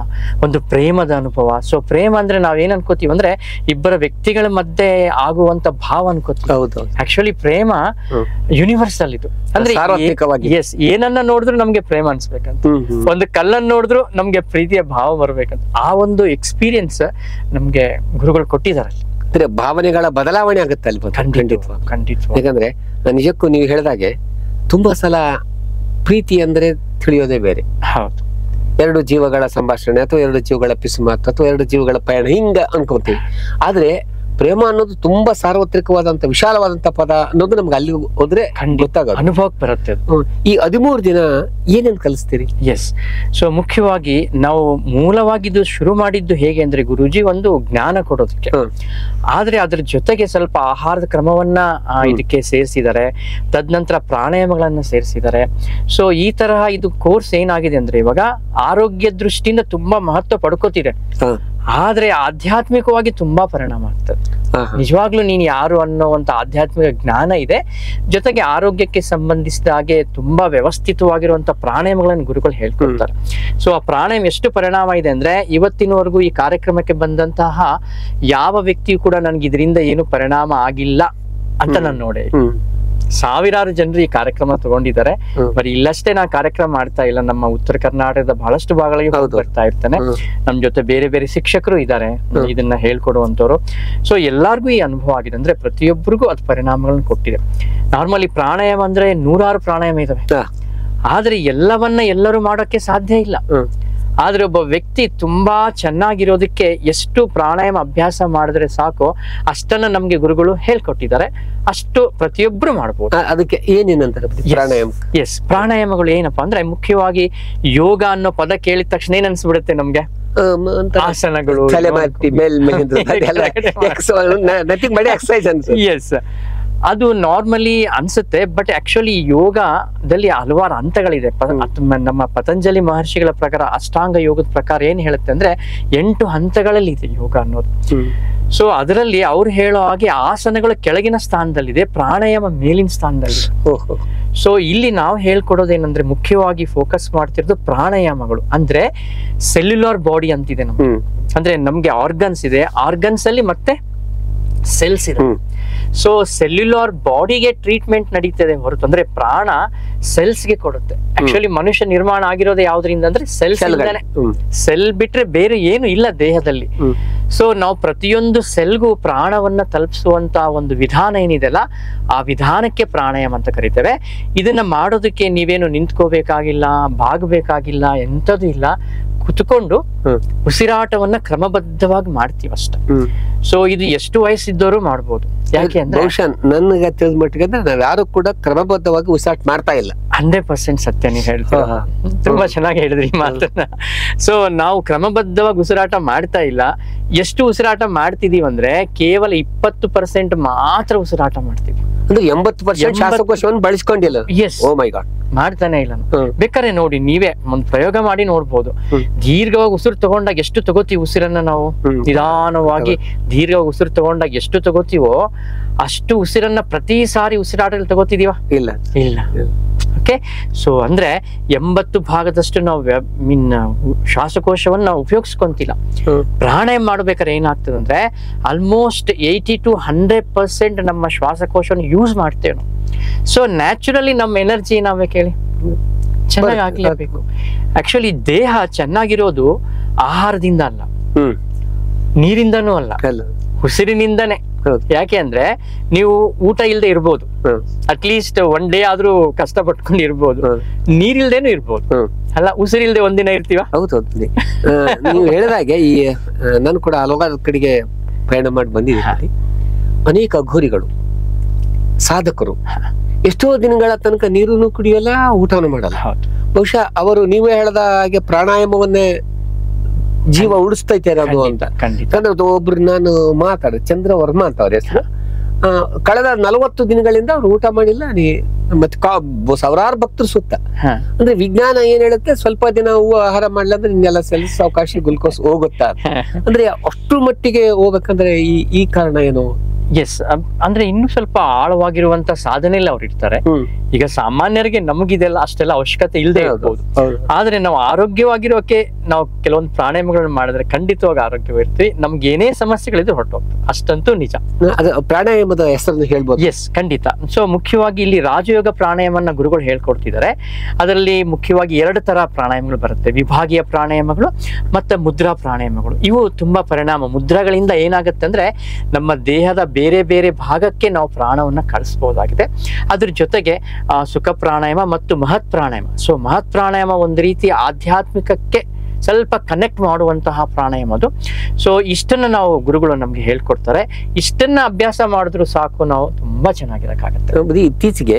ಒಂದು ಪ್ರೇಮದ ಅನುಭವ. ಸೊ ಪ್ರೇಮ ಅಂದ್ರೆ ನಾವೇನ್ ಅನ್ಕೋತೀವಿ ಅಂದ್ರೆ ಇಬ್ಬರ ವ್ಯಕ್ತಿಗಳ ಮಧ್ಯೆ ಆಗುವಂತ ಭಾವ ಅನ್ಕೋತೀವಿ. ಆಕ್ಚುಲಿ ಪ್ರೇಮ ಯೂನಿವರ್ಸಲ್ ಇದು. ಅಂದ್ರೆ ಎಸ್, ಏನನ್ನ ನೋಡಿದ್ರು ನಮ್ಗೆ ಪ್ರೇಮ ಅನ್ಸ್ಬೇಕಂತ, ಒಂದು ಕಲ್ಲನ್ನ ನೋಡಿದ್ರು ನಮ್ಗೆ ಪ್ರೀತಿಯ ಭಾವ ಬರ್ಬೇಕಂತ. ಆ ಒಂದು ಎಕ್ಸ್ಪೀರಿಯನ್ಸ್ ನಮ್ಗೆ ಗುರುಗಳು ಕೊಟ್ಟಿದ್ದಾರೆ. ಅಂದ್ರೆ ಭಾವನೆಗಳ ಬದಲಾವಣೆ ಆಗುತ್ತೆ ಅಲ್ಲಿ. ಖಂಡಿತ. ಯಾಕಂದ್ರೆ ನಿಜಕ್ಕೂ ನೀವು ಹೇಳಿದಾಗೆ ತುಂಬಾ ಸಲ ಪ್ರೀತಿ ಅಂದ್ರೆ ತಿಳಿಯೋದೇ ಬೇರೆ. ಹೌದು. 2 ಜೀವಗಳ ಸಂಭಾಷಣೆ ಅಥವಾ 2 ಜೀವಗಳ ಪಿಸುಮಾತು ಅಥವಾ 2 ಜೀವಗಳ ಪಯಣ ಹಿಂಗ ಅನ್ಕೊಂತೀವಿ. ಆದ್ರೆ ಪ್ರೇಮ ಅನ್ನೋದು ತುಂಬಾ ಸಾರ್ವತ್ರಿಕವಾದಂತ ವಿಶಾಲವಾದಂತ ಪದ ಅನ್ನೋದು ನಮ್ಗೆ ಅಲ್ಲಿ ಹೋದ್ರೆ ಗೊತ್ತಾಗೋದು, ಅನುಭವಕ್ಕೆ ಬರುತ್ತೆ. ಈ 13 ದಿನ ಏನೇನ್ ಕಲಿಸ್ತೀರಿ? ಎಸ್, ಸೊ ಮುಖ್ಯವಾಗಿ ನಾವು ಮೂಲವಾಗಿ ಇದು ಶುರು ಮಾಡಿದ್ದು ಹೇಗೆ ಅಂದ್ರೆ ಗುರೂಜಿ ಒಂದು ಜ್ಞಾನ ಕೊಡೋದಕ್ಕೆ. ಆದ್ರೆ ಅದ್ರ ಜೊತೆಗೆ ಸ್ವಲ್ಪ ಆಹಾರದ ಕ್ರಮವನ್ನ ಇದಕ್ಕೆ ಸೇರಿಸಿದ್ದಾರೆ, ತದನಂತರ ಪ್ರಾಣಾಯಾಮಗಳನ್ನ ಸೇರಿಸಿದ್ದಾರೆ. ಸೊ ಈ ತರಹ ಇದು ಕೋರ್ಸ್ ಏನಾಗಿದೆ ಅಂದ್ರೆ ಇವಾಗ ಆರೋಗ್ಯ ದೃಷ್ಟಿಯಿಂದ ತುಂಬಾ ಮಹತ್ವ ಪಡ್ಕೋತಿದೆ, ಆದ್ರೆ ಆಧ್ಯಾತ್ಮಿಕವಾಗಿ ತುಂಬಾ ಪರಿಣಾಮ ಆಗ್ತದೆ. ನಿಜವಾಗ್ಲೂ ನೀನ್ ಯಾರು ಅನ್ನೋವಂತ ಆಧ್ಯಾತ್ಮಿಕ ಜ್ಞಾನ ಇದೆ, ಜೊತೆಗೆ ಆರೋಗ್ಯಕ್ಕೆ ಸಂಬಂಧಿಸಿದ ಹಾಗೆ ತುಂಬಾ ವ್ಯವಸ್ಥಿತವಾಗಿರುವಂತ ಪ್ರಾಣಾಯಾಮಗಳನ್ನು ಗುರುಗಳು ಹೇಳ್ಕೊಡ್ತಾರೆ. ಸೊ ಆ ಪ್ರಾಣಾಯಾಮ ಎಷ್ಟು ಪರಿಣಾಮ ಇದೆ ಅಂದ್ರೆ ಇವತ್ತಿನವರೆಗೂ ಈ ಕಾರ್ಯಕ್ರಮಕ್ಕೆ ಬಂದಂತಹ ಯಾವ ವ್ಯಕ್ತಿಯು ಕೂಡ ನನ್ಗೆ ಇದರಿಂದ ಏನು ಪರಿಣಾಮ ಆಗಿಲ್ಲ ಅಂತ ನಾನು ನೋಡಿ. ಸಾವಿರಾರು ಜನರು ಈ ಕಾರ್ಯಕ್ರಮ ತಗೊಂಡಿದ್ದಾರೆ. ಬರೀ ಇಲ್ಲಷ್ಟೇ ನಾ ಕಾರ್ಯಕ್ರಮ ಮಾಡ್ತಾ ಇಲ್ಲ, ನಮ್ಮ ಉತ್ತರ ಕರ್ನಾಟಕದ ಬಹಳಷ್ಟು ಭಾಗಗಳಿಗೆ ಬರ್ತಾ ಇರ್ತೇನೆ. ನಮ್ ಜೊತೆ ಬೇರೆ ಬೇರೆ ಶಿಕ್ಷಕರು ಇದ್ದಾರೆ ಇದನ್ನ ಹೇಳ್ಕೊಡುವಂತವ್ರು. ಸೊ ಎಲ್ಲಾರ್ಗು ಈ ಅನುಭವ ಆಗಿದೆ, ಅಂದ್ರೆ ಪ್ರತಿಯೊಬ್ಬರಿಗೂ ಅದು ಪರಿಣಾಮಗಳನ್ನ ಕೊಟ್ಟಿದೆ. ನಾರ್ಮಲಿ ಪ್ರಾಣಾಯಾಮ ಅಂದ್ರೆ 100 ಪ್ರಾಣಾಯಾಮ ಇದಾವೆ, ಆದ್ರೆ ಎಲ್ಲವನ್ನ ಎಲ್ಲರೂ ಮಾಡೋಕೆ ಸಾಧ್ಯ ಇಲ್ಲ. ಆದ್ರೆ ಒಬ್ಬ ವ್ಯಕ್ತಿ ತುಂಬಾ ಚೆನ್ನಾಗಿರೋದಕ್ಕೆ ಎಷ್ಟು ಪ್ರಾಣಾಯಾಮ ಅಭ್ಯಾಸ ಮಾಡಿದ್ರೆ ಸಾಕು ಅಷ್ಟನ್ನ ನಮ್ಗೆ ಗುರುಗಳು ಹೇಳ್ಕೊಟ್ಟಿದ್ದಾರೆ. ಅಷ್ಟು ಪ್ರತಿಯೊಬ್ರು ಮಾಡ್ಬೋದು. ಅದಕ್ಕೆ ಏನೇನಂತಾರೆ ಪ್ರಾಣಾಯಾಮ? ಎಸ್, ಪ್ರಾಣಾಯಾಮಗಳು ಏನಪ್ಪಾ ಅಂದ್ರೆ ಮುಖ್ಯವಾಗಿ ಯೋಗ ಅನ್ನೋ ಪದ ಕೇಳಿದ ತಕ್ಷಣ ಏನ್ ಅನ್ಸ್ಬಿಡುತ್ತೆ ನಮ್ಗೆ? ಆಸನಗಳು. ಎಸ್, ಅದು ನಾರ್ಮಲಿ ಅನ್ಸುತ್ತೆ, ಬಟ್ ಆಕ್ಚುಲಿ ಯೋಗದಲ್ಲಿ ಹಲವಾರು ಹಂತಗಳಿದೆ. ನಮ್ಮ ಪತಂಜಲಿ ಮಹರ್ಷಿಗಳ ಪ್ರಕಾರ ಅಷ್ಟಾಂಗ ಯೋಗದ ಪ್ರಕಾರ ಏನ್ ಹೇಳುತ್ತೆ ಅಂದ್ರೆ 8 ಹಂತಗಳಲ್ಲಿ ಇದೆ ಯೋಗ ಅನ್ನೋದು. ಸೊ ಅದರಲ್ಲಿ ಅವ್ರು ಹೇಳೋ ಹಾಗೆ ಆಸನಗಳು ಕೆಳಗಿನ ಸ್ಥಾನದಲ್ಲಿದೆ, ಪ್ರಾಣಾಯಾಮ ಮೇಲಿನ ಸ್ಥಾನದಲ್ಲಿದೆ. ಸೊ ಇಲ್ಲಿ ನಾವು ಹೇಳ್ಕೊಡೋದೇನಂದ್ರೆ ಮುಖ್ಯವಾಗಿ ಫೋಕಸ್ ಮಾಡ್ತಿರೋದು ಪ್ರಾಣಾಯಾಮಗಳು. ಅಂದ್ರೆ ಸೆಲ್ಯುಲಾರ್ ಬಾಡಿ ಅಂತಿದೆ ನಮ್ಗೆ, ಅಂದ್ರೆ ನಮ್ಗೆ ಆರ್ಗನ್ಸ್ ಇದೆ, ಆರ್ಗನ್ಸ್ ಅಲ್ಲಿ ಮತ್ತೆ ಸೆಲ್ಸ್ ಇದೆ. ಸೊ ಸೆಲ್ಯುಲಾರ್ ಬಾಡಿಗೆ ಟ್ರೀಟ್ಮೆಂಟ್ ನಡೀತದೆ ಹೊರತು ಅಂದ್ರೆ ಪ್ರಾಣ ಸೆಲ್ಸ್ ಗೆ ಕೊಡುತ್ತೆ. ಆಕ್ಚುಲಿ ಮನುಷ್ಯ ನಿರ್ಮಾಣ ಆಗಿರೋದೇ ಯಾವ್ದ್ರಿಂದ ಅಂದ್ರೆ ಸೆಲ್ಸ್. ಸೆಲ್ ಬಿಟ್ರೆ ಬೇರೆ ಏನು ಇಲ್ಲ ದೇಹದಲ್ಲಿ. ಸೊ ನಾವು ಪ್ರತಿಯೊಂದು ಸೆಲ್ಗೂ ಪ್ರಾಣವನ್ನ ತಲುಪಿಸುವಂತ ಒಂದು ವಿಧಾನ ಏನಿದೆಲ್ಲ ಆ ವಿಧಾನಕ್ಕೆ ಪ್ರಾಣಾಯಾಮ ಅಂತ ಕರಿತೇವೆ. ಇದನ್ನ ಮಾಡೋದಕ್ಕೆ ನೀವೇನು ನಿಂತ್ಕೋಬೇಕಾಗಿಲ್ಲ, ಬಾಗಬೇಕಾಗಿಲ್ಲ, ಎಂಥದ್ದು ಇಲ್ಲ. ಕುತ್ಕೊಂಡು ಉಸಿರಾಟವನ್ನ ಕ್ರಮಬದ್ಧವಾಗಿ ಮಾಡ್ತೀವಿ ಅಷ್ಟೇ. ಸೊ ಇದು ಎಷ್ಟು ವಯಸ್ಸಿದ್ದವರು ಮಾಡ್ಬೋದು. ಯಾಕೆ ಅಂದ್ರೆ ನನಗೆ ತಿಳಿದ ಮಟ್ಟಿಗೆ ನಾವು ಯಾರು ಕೂಡ ಕ್ರಮಬದ್ಧವಾಗಿ ಉಸಿರಾಟ ಮಾಡ್ತಾ ಇಲ್ಲ. 100% ಸತ್ಯ ನೀವು ಹೇಳ್ತೀರಾ, ತುಂಬಾ ಚೆನ್ನಾಗಿ ಹೇಳಿದ್ರಿ ಈ ಮಾತನ್ನ. ಸೊ ನಾವು ಕ್ರಮಬದ್ಧವಾಗಿ ಉಸಿರಾಟ ಮಾಡ್ತಾ ಇಲ್ಲ. ಎಷ್ಟು ಉಸಿರಾಟ ಮಾಡ್ತಿದೀವಿ ಅಂದ್ರೆ ಕೇವಲ 20% ಮಾತ್ರ ಉಸಿರಾಟ ಮಾಡ್ತೀವಿ. ಅಂದ್ರೆ 80% ಶ್ವಾಸಕೋಶವನ್ನು ಬಳಸ್ಕೊಂಡಿಲ್ಲ. ಎಸ್, ಓ ಮೈ ಗಾಡ್, ಮಾಡ್ತಾನೆ ಇಲ್ಲ. ಬೇಕಾದ್ರೆ ನೋಡಿ, ನೀವೇ ಒಂದು ಪ್ರಯೋಗ ಮಾಡಿ ನೋಡ್ಬೋದು. ದೀರ್ಘವಾಗಿ ಉಸಿರು ತಗೊಂಡಾಗ ಎಷ್ಟು ತಗೋತೀವಿ ಉಸಿರನ್ನ ನಾವು, ನಿಧಾನವಾಗಿ ದೀರ್ಘವಾಗಿ ಉಸಿರು ತಗೊಂಡಾಗ ಎಷ್ಟು ತಗೋತೀವೋ ಅಷ್ಟು ಉಸಿರನ್ನ ಪ್ರತಿ ಸಾರಿ ಉಸಿರಾಟದಲ್ಲಿ ತಗೋತಿದೀವ? ಇಲ್ಲ ಇಲ್ಲ. ಓಕೆ, ಸೊ ಅಂದ್ರೆ 80% ನಾವು ಶ್ವಾಸಕೋಶವನ್ನ ನಾವು ಉಪಯೋಗಿಸ್ಕೊಂತಿಲ್ಲ. ಪ್ರಾಣಾಯಾಮ ಮಾಡ್ಬೇಕಾದ್ರೆ ಏನಾಗ್ತದೆ ಅಂದ್ರೆ ಆಲ್ಮೋಸ್ಟ್ 80 to 100% ನಮ್ಮ ಶ್ವಾಸಕೋಶವನ್ನು ಯೂಸ್ ಮಾಡ್ತೇವೆ ನಾವು. ಸೊ ನ್ಯಾಚುರಲಿ ನಮ್ಮ ಎನರ್ಜಿ ಏನಾಗಬೇಕು ಹೇಳಿ, ಚೆನ್ನಾಗಿ ಆಗ್ಲೇಬೇಕು. ಆಕ್ಚುಲಿ ದೇಹ ಚೆನ್ನಾಗಿರೋದು ಆಹಾರದಿಂದ ಅಲ್ಲ, ನೀರಿಂದನೂ ಅಲ್ಲ, ಉಸಿರಿನಿಂದನೇ. ಯಾಕೆ ಅಂದ್ರೆ ನೀವು ಊಟ ಇಲ್ದೆ ಇರ್ಬೋದು, ಅಟ್ಲೀಸ್ಟ್ ಒನ್ ಡೇ ಆದ್ರೂ ಕಷ್ಟ ಪಟ್ಕೊಂಡು ಇರ್ಬೋದು, ನೀರಿಲ್ದೇನು ಇರ್ಬೋದು ಅಲ್ಲ, ಉಸಿರಿಲ್ದೆ ಒಂದಿನ ಇರ್ತೀವ. ಹೌದೌದು, ನೀವು ಹೇಳಿದಾಗೆ ಈ ನಾನು ಕೂಡ ಹಲವಾರು ಕಡೆಗೆ ಪ್ರಯಾಣ ಮಾಡಿ ಬಂದಿದ್ದೀನಿ. ಅನೇಕ ಅಘೋರಿಗಳು ಸಾಧಕರು ಎಷ್ಟೋ ದಿನಗಳ ತನಕ ನೀರನ್ನು ಕುಡಿಯಲ್ಲ, ಊಟನೂ ಮಾಡಲ್ಲ. ಬಹುಶಃ ಅವರು ನೀವೇ ಹೇಳದ ಹಾಗೆ ಪ್ರಾಣಾಯಾಮವನ್ನೇ ಜೀವ ಉಳಿಸ್ತೈತೆ ಅದು ಅಂತ. ಯಾಕಂದ್ರೆ ಒಬ್ರು ನಾನು ಚಂದ್ರ ವರ್ಮಾ ಅಂತ ಅವ್ರ ಹೆಸರು, ಕಳೆದ 40 ದಿನಗಳಿಂದ ಅವ್ರು ಊಟ ಮಾಡಿಲ್ಲ. ಮತ್ತೆ ಸಾವಿರಾರು ಭಕ್ತರು ಸುತ್ತ. ಅಂದ್ರೆ ವಿಜ್ಞಾನ ಏನ್ ಹೇಳುತ್ತೆ, ಸ್ವಲ್ಪ ದಿನ ಹೂವು ಆಹಾರ ಮಾಡ್ಲ ಅಂದ್ರೆ ಇನ್ನೆಲ್ಲ ಸೆಲ್ಸ್ ಅವಕಾಶ ಗ್ಲುಕೋಸ್ ಹೋಗುತ್ತಾ ಅಂದ್ರೆ ಅಷ್ಟು ಮಟ್ಟಿಗೆ ಹೋಗ್ಬೇಕಂದ್ರೆ ಈ ಕಾರಣ ಏನು? ಎಸ್, ಅಂದ್ರೆ ಇನ್ನು ಸ್ವಲ್ಪ ಆಳವಾಗಿರುವಂತ ಸಾಧನೆಯಲ್ಲಿ ಅವ್ರು ಇರ್ತಾರೆ. ಈಗ ಸಾಮಾನ್ಯರಿಗೆ ನಮಗಿದೆಲ್ಲ ಅಷ್ಟೆಲ್ಲ ಅವಶ್ಯಕತೆ ಇಲ್ಲದೆ ಇರ್ಬೋದು, ಆದ್ರೆ ನಾವು ಆರೋಗ್ಯವಾಗಿರೋಕೆ ನಾವು ಕೆಲವೊಂದು ಪ್ರಾಣಾಯಾಮಗಳನ್ನ ಮಾಡಿದ್ರೆ ಖಂಡಿತವಾಗಿ ಆರೋಗ್ಯವಿರ್ತೀವಿ. ನಮ್ಗೆ ಏನೇ ಸಮಸ್ಯೆಗಳಿದ್ರೆ ಹೊರಟೋಗ್ತದೆ, ಅಷ್ಟಂತೂ ನಿಜ. ಪ್ರಾಣಾಯಾಮದ ಹೆಸರನ್ನು ಹೇಳ್ಬೋದು? ಎಸ್, ಖಂಡಿತ. ಸೊ ಮುಖ್ಯವಾಗಿ ಇಲ್ಲಿ ರಾಜಯೋಗ ಪ್ರಾಣಾಯಾಮನ್ನ ಗುರುಗಳು ಹೇಳ್ಕೊಡ್ತಿದ್ದಾರೆ. ಅದರಲ್ಲಿ ಮುಖ್ಯವಾಗಿ 2 ತರ ಪ್ರಾಣಾಯಾಮಗಳು ಬರುತ್ತೆ, ವಿಭಾಗೀಯ ಪ್ರಾಣಾಯಾಮಗಳು ಮತ್ತೆ ಮುದ್ರಾ ಪ್ರಾಣಾಯಾಮಗಳು. ಇವು ತುಂಬಾ ಪರಿಣಾಮ. ಮುದ್ರಾಗಳಿಂದ ಏನಾಗುತ್ತೆ ಅಂದ್ರೆ ನಮ್ಮ ದೇಹದ ಬೇರೆ ಬೇರೆ ಭಾಗಕ್ಕೆ ನಾವು ಪ್ರಾಣವನ್ನ ಕಳಿಸಬಹುದಾಗಿದೆ. ಅದ್ರ ಜೊತೆಗೆ ಸುಖ ಪ್ರಾಣಾಯಾಮ ಮತ್ತು ಮಹತ್ ಪ್ರಾಣಾಯಾಮ. ಸೊ ಮಹತ್ ಪ್ರಾಣಾಯಾಮ ಒಂದು ರೀತಿ ಆಧ್ಯಾತ್ಮಿಕಕ್ಕೆ ಸ್ವಲ್ಪ ಕನೆಕ್ಟ್ ಮಾಡುವಂತಹ ಪ್ರಾಣಾಯಾಮ ಅದು. ಸೊ ಇಷ್ಟನ್ನ ನಾವು ಗುರುಗಳು ನಮ್ಗೆ ಹೇಳ್ಕೊಡ್ತಾರೆ. ಇಷ್ಟನ್ನ ಅಭ್ಯಾಸ ಮಾಡಿದ್ರು ಸಾಕು, ನಾವು ತುಂಬಾ ಚೆನ್ನಾಗಿರಕ್ಕಾಗತ್ತೆ. ಇತ್ತೀಚೆಗೆ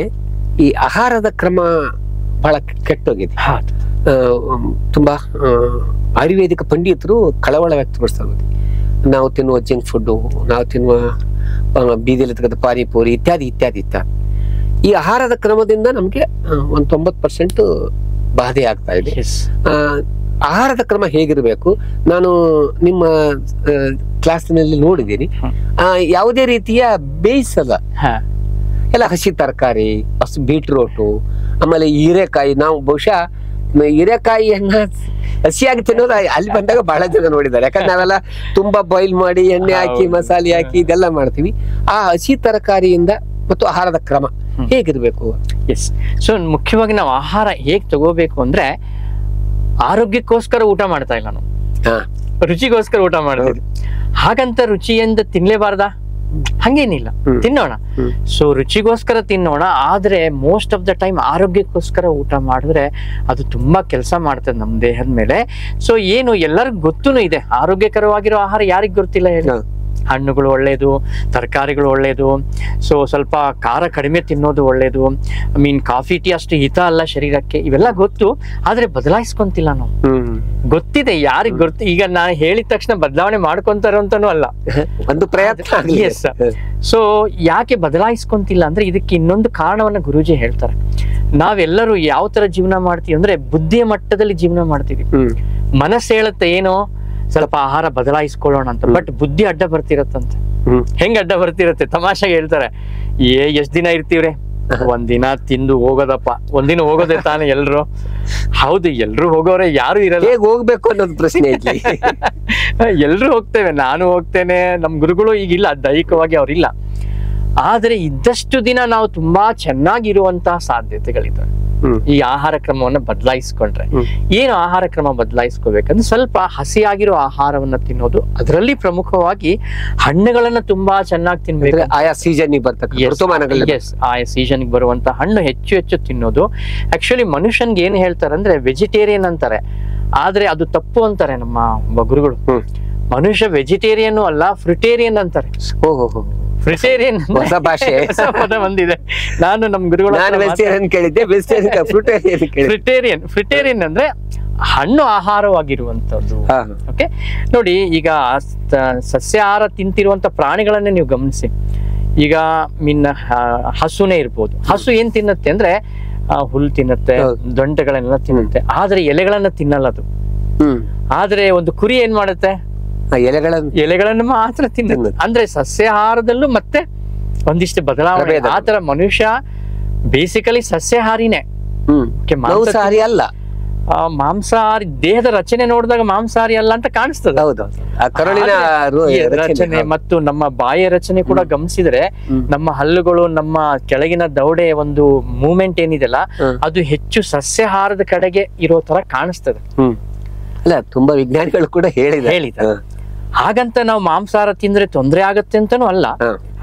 ಈ ಆಹಾರದ ಕ್ರಮ ಬಹಳ ಕೆಟ್ಟೋಗಿದೆ. ತುಂಬಾ ಆಯುರ್ವೇದಿಕ ಪಂಡಿತರು ಕಳವಳ ವ್ಯಕ್ತಪಡಿಸ್ತಾರೆ. ನಾವು ತಿನ್ನುವ ಜಂಕ್ ಫುಡ್, ನಾವು ತಿನ್ನುವ ಬೀದಿಯಲ್ಲಿ ತೆಗೆದ ಪಾನಿಪುರಿ ಇತ್ಯಾದಿ ಇತ್ಯಾದಿ ಇತ್ಯಾದಿ, ಈ ಆಹಾರದ ಕ್ರಮದಿಂದ ನಮ್ಗೆ ಒಂದು 90% ಬಾಧೆ ಆಗ್ತಾ ಇದೆ. ಆಹಾರದ ಕ್ರಮ ಹೇಗಿರ್ಬೇಕು? ನಾನು ನಿಮ್ಮ ಕ್ಲಾಸಿನಲ್ಲಿ ನೋಡಿದ್ದೀನಿ, ಯಾವುದೇ ರೀತಿಯ ಬೇಯಿಸಲ್ಲ, ಎಲ್ಲ ಹಸಿ ತರಕಾರಿ, ಬೀಟ್ರೋಟು, ಆಮೇಲೆ ಹೀರೆಕಾಯಿ. ನಾವು ಬಹುಶಃ ಹೀರೆಕಾಯಿಯನ್ನ ಹಸಿಯಾಗಿ ತಿನ್ನೋದು ಅಲ್ಲಿ ಬಂದಾಗ ಬಹಳ ಜನ ನೋಡಿದ್ದಾರೆ. ಯಾಕಂದ್ರೆ ನಾವೆಲ್ಲ ತುಂಬಾ ಬಾಯ್ಲ್ ಮಾಡಿ ಎಣ್ಣೆ ಹಾಕಿ ಮಸಾಲೆ ಹಾಕಿ ಇದೆಲ್ಲ ಮಾಡ್ತೀವಿ. ಆ ಹಸಿ ತರಕಾರಿಯಿಂದ ಮತ್ತು ಆಹಾರದ ಕ್ರಮ ಹೇಗಿರ್ಬೇಕು? ಎಸ್, ಸೊ ಮುಖ್ಯವಾಗಿ ನಾವು ಆಹಾರ ಹೇಗ್ ತಗೋಬೇಕು ಅಂದ್ರೆ, ಆರೋಗ್ಯಕ್ಕೋಸ್ಕರ ಊಟ ಮಾಡ್ತಾ ಇಲ್ಲ ನಾವು, ರುಚಿಗೋಸ್ಕರ ಊಟ ಮಾಡ್ತೀವಿ. ಹಾಗಂತ ರುಚಿಯಿಂದ ತಿನ್ಲೇಬಾರ್ದಾ? ಹಂಗೇನಿಲ್ಲ, ತಿನ್ನೋಣ. ಸೊ ರುಚಿಗೋಸ್ಕರ ತಿನ್ನೋಣ, ಆದ್ರೆ ಮೋಸ್ಟ್ ಆಫ್ ದ ಟೈಮ್ ಆರೋಗ್ಯಕ್ಕೋಸ್ಕರ ಊಟ ಮಾಡಿದ್ರೆ ಅದು ತುಂಬಾ ಕೆಲಸ ಮಾಡ್ತದೆ ನಮ್ಮ ದೇಹದ ಮೇಲೆ. ಸೊ ಏನು ಎಲ್ಲರಿಗೂ ಗೊತ್ತೂ ಇದೆ, ಆರೋಗ್ಯಕರವಾಗಿರೋ ಆಹಾರ ಯಾರಿಗ್ ಗೊತ್ತಿಲ್ಲ ಹೇಳಿ? ಹಣ್ಣುಗಳು ಒಳ್ಳೇದು, ತರಕಾರಿಗಳು ಒಳ್ಳೇದು. ಸೊ ಸ್ವಲ್ಪ ಖಾರ ಕಡಿಮೆ ತಿನ್ನೋದು ಒಳ್ಳೇದು. ಕಾಫಿ ಟೀ ಅಷ್ಟು ಹಿತ ಅಲ್ಲ ಶರೀರಕ್ಕೆ, ಇವೆಲ್ಲ ಗೊತ್ತು, ಆದ್ರೆ ಬದಲಾಯಿಸ್ಕೊಂತಿಲ್ಲ ನಾವು. ಗೊತ್ತಿದೆ, ಯಾರಿಗ್ ಗೊತ್ತು? ಈಗ ನಾನು ಹೇಳಿದ ತಕ್ಷಣ ಬದಲಾವಣೆ ಮಾಡ್ಕೊಂತಾರ ಅಂತಾನು ಅಲ್ಲ, ಒಂದು ಪ್ರಯತ್ನ. ಸೊ ಯಾಕೆ ಬದಲಾಯಿಸ್ಕೊಂತಿಲ್ಲ ಅಂದ್ರೆ, ಇದಕ್ಕೆ ಇನ್ನೊಂದು ಕಾರಣವನ್ನ ಗುರೂಜಿ ಹೇಳ್ತಾರೆ. ನಾವೆಲ್ಲರೂ ಯಾವ ತರ ಜೀವನ ಮಾಡ್ತೀವಿ ಅಂದ್ರೆ, ಬುದ್ಧಿಯ ಮಟ್ಟದಲ್ಲಿ ಜೀವನ ಮಾಡ್ತೀವಿ. ಮನಸ್ಸು ಹೇಳುತ್ತೆ ಏನೋ ಸ್ವಲ್ಪ ಆಹಾರ ಬದಲಾಯಿಸ್ಕೊಳ್ಳೋಣ ಅಂತ, ಬಟ್ ಬುದ್ಧಿ ಅಡ್ಡ ಬರ್ತಿರತ್ತಂತೆ. ಹೆಂಗ್ ಅಡ್ಡ ಬರ್ತಿರತ್ತೆ? ತಮಾಷೆಗೆ ಹೇಳ್ತಾರೆ, ಎಷ್ಟ್ ದಿನ ಇರ್ತೀವ್ರೆ, ಒಂದಿನ ತಿಂದು ಹೋಗೋದಪ್ಪ, ಒಂದಿನ ಹೋಗೋದೇ ತಾನೆ ಎಲ್ರು. ಹೌದು, ಎಲ್ರು ಹೋಗೋರೆ, ಯಾರು ಇರಲ್ಲ. ಹೇಗ್ ಹೋಗ್ಬೇಕು ಅನ್ನೋದು ಪ್ರಶ್ನೆ ಐತಿ. ಎಲ್ರು ಹೋಗ್ತೇವೆ, ನಾನು ಹೋಗ್ತೇನೆ, ನಮ್ ಗುರುಗಳು ಈಗಿಲ್ಲ, ದೈಹಿಕವಾಗಿ ಅವ್ರಿಲ್ಲ. ಆದ್ರೆ ಇದ್ದಷ್ಟು ದಿನ ನಾವು ತುಂಬಾ ಚೆನ್ನಾಗಿರುವಂತಹ ಸಾಧ್ಯತೆಗಳಿದೆ ಈ ಆಹಾರ ಕ್ರಮವನ್ನ ಬದಲಾಯಿಸ್ಕೊಂಡ್ರೆ. ಏನು ಆಹಾರ ಕ್ರಮ ಬದಲಾಯಿಸ್ಕೋಬೇಕಂದ್ರೆ, ಸ್ವಲ್ಪ ಹಸಿಯಾಗಿರೋ ಆಹಾರವನ್ನ ತಿನ್ನೋದು, ಅದರಲ್ಲಿ ಪ್ರಮುಖವಾಗಿ ಹಣ್ಣುಗಳನ್ನ ತುಂಬಾ ಚೆನ್ನಾಗಿ ತಿನ್ಬೇಕು. ಆಯಾ ಸೀಸನ್ ಆಯಾ ಸೀಸನ್ ಬರುವಂತ ಹಣ್ಣು ಹೆಚ್ಚು ಹೆಚ್ಚು ತಿನ್ನೋದು. ಆಕ್ಚುಲಿ ಮನುಷ್ಯನ್ಗೆ ಏನ್ ಹೇಳ್ತಾರೆ ಅಂದ್ರೆ ವೆಜಿಟೇರಿಯನ್ ಅಂತಾರೆ, ಆದ್ರೆ ಅದು ತಪ್ಪು ಅಂತಾರೆ ನಮ್ಮ ಗುರುಗಳು. ಮನುಷ್ಯ ವೆಜಿಟೇರಿಯನ್ ಅಲ್ಲ, ಫ್ರುಟೇರಿಯನ್ ಅಂತಾರೆ. ಫ್ರಿಟೇರಿಯನ್ ಹೊಸ ಭಾಷೆ ಬಂದಿದೆ. ನಾನು ನಮ್ ಗುರುಗಳು ಫ್ರಿಟೇರಿಯನ್ ಅಂದ್ರೆ ಹಣ್ಣು ಆಹಾರವಾಗಿರುವಂತದ್ದು. ಓಕೆ, ನೋಡಿ, ಈಗ ಸಸ್ಯಾಹಾರ ತಿಂತಿರುವಂತ ಪ್ರಾಣಿಗಳನ್ನೇ ನೀವು ಗಮನಿಸಿ. ಈಗ ಹಸುನೇ ಇರ್ಬೋದು. ಹಸು ಏನ್ ತಿನ್ನುತ್ತೆ ಅಂದ್ರೆ ಹುಲ್ ತಿನ್ನುತ್ತೆ, ದೊಂಟಗಳನ್ನೆಲ್ಲ ತಿನ್ನುತ್ತೆ, ಆದ್ರೆ ಎಲೆಗಳನ್ನ ತಿನ್ನಲ್ಲ ಅದು. ಆದ್ರೆ ಒಂದು ಕುರಿ ಏನ್ ಮಾಡುತ್ತೆ, ಎಲೆಗಳನ್ನು ಮಾತ್ರ ತಿನ್ನುತ್ತೆ. ಅಂದ್ರೆ ಸಸ್ಯಾಹಾರದಲ್ಲೂ ಮತ್ತೆ ಒಂದಿಷ್ಟು ಬದಲಾವಣೆ. ಆತರ ಮನುಷ್ಯ ಬೇಸಿಕಲಿ ಸಸ್ಯಾಹಾರಿನೇ, ಮಾಂಸಾಹಾರಿ ಅಲ್ಲ. ಮಾಂಸಾಹಾರಿ ದೇಹದ ರಚನೆ ನೋಡಿದಾಗ ಮಾಂಸಾಹಾರಿ ಅಲ್ಲ ಅಂತ ಕಾಣಿಸ್ತದೆ. ರಚನೆ ಮತ್ತು ನಮ್ಮ ಬಾಯಿಯ ರಚನೆ ಕೂಡ ಗಮನಿಸಿದ್ರೆ ನಮ್ಮ ಹಲ್ಲುಗಳು, ನಮ್ಮ ಕೆಳಗಿನ ದವಡೆ ಒಂದು ಮೂವ್ಮೆಂಟ್ ಏನಿದೆಲ್ಲ ಅದು ಹೆಚ್ಚು ಸಸ್ಯಾಹಾರದ ಕಡೆಗೆ ಇರೋ ತರ ಕಾಣಿಸ್ತದೆ. ಅಲ್ಲ, ತುಂಬಾ ವಿಜ್ಞಾನಿಗಳು ಕೂಡ ಹೇಳಿದ್ದಾರೆ. ಹಾಗಂತ ನಾವು ಮಾಂಸಾಹಾರ ತಿಂದ್ರೆ ತೊಂದರೆ ಆಗತ್ತೆ ಅಂತಾನು ಅಲ್ಲ.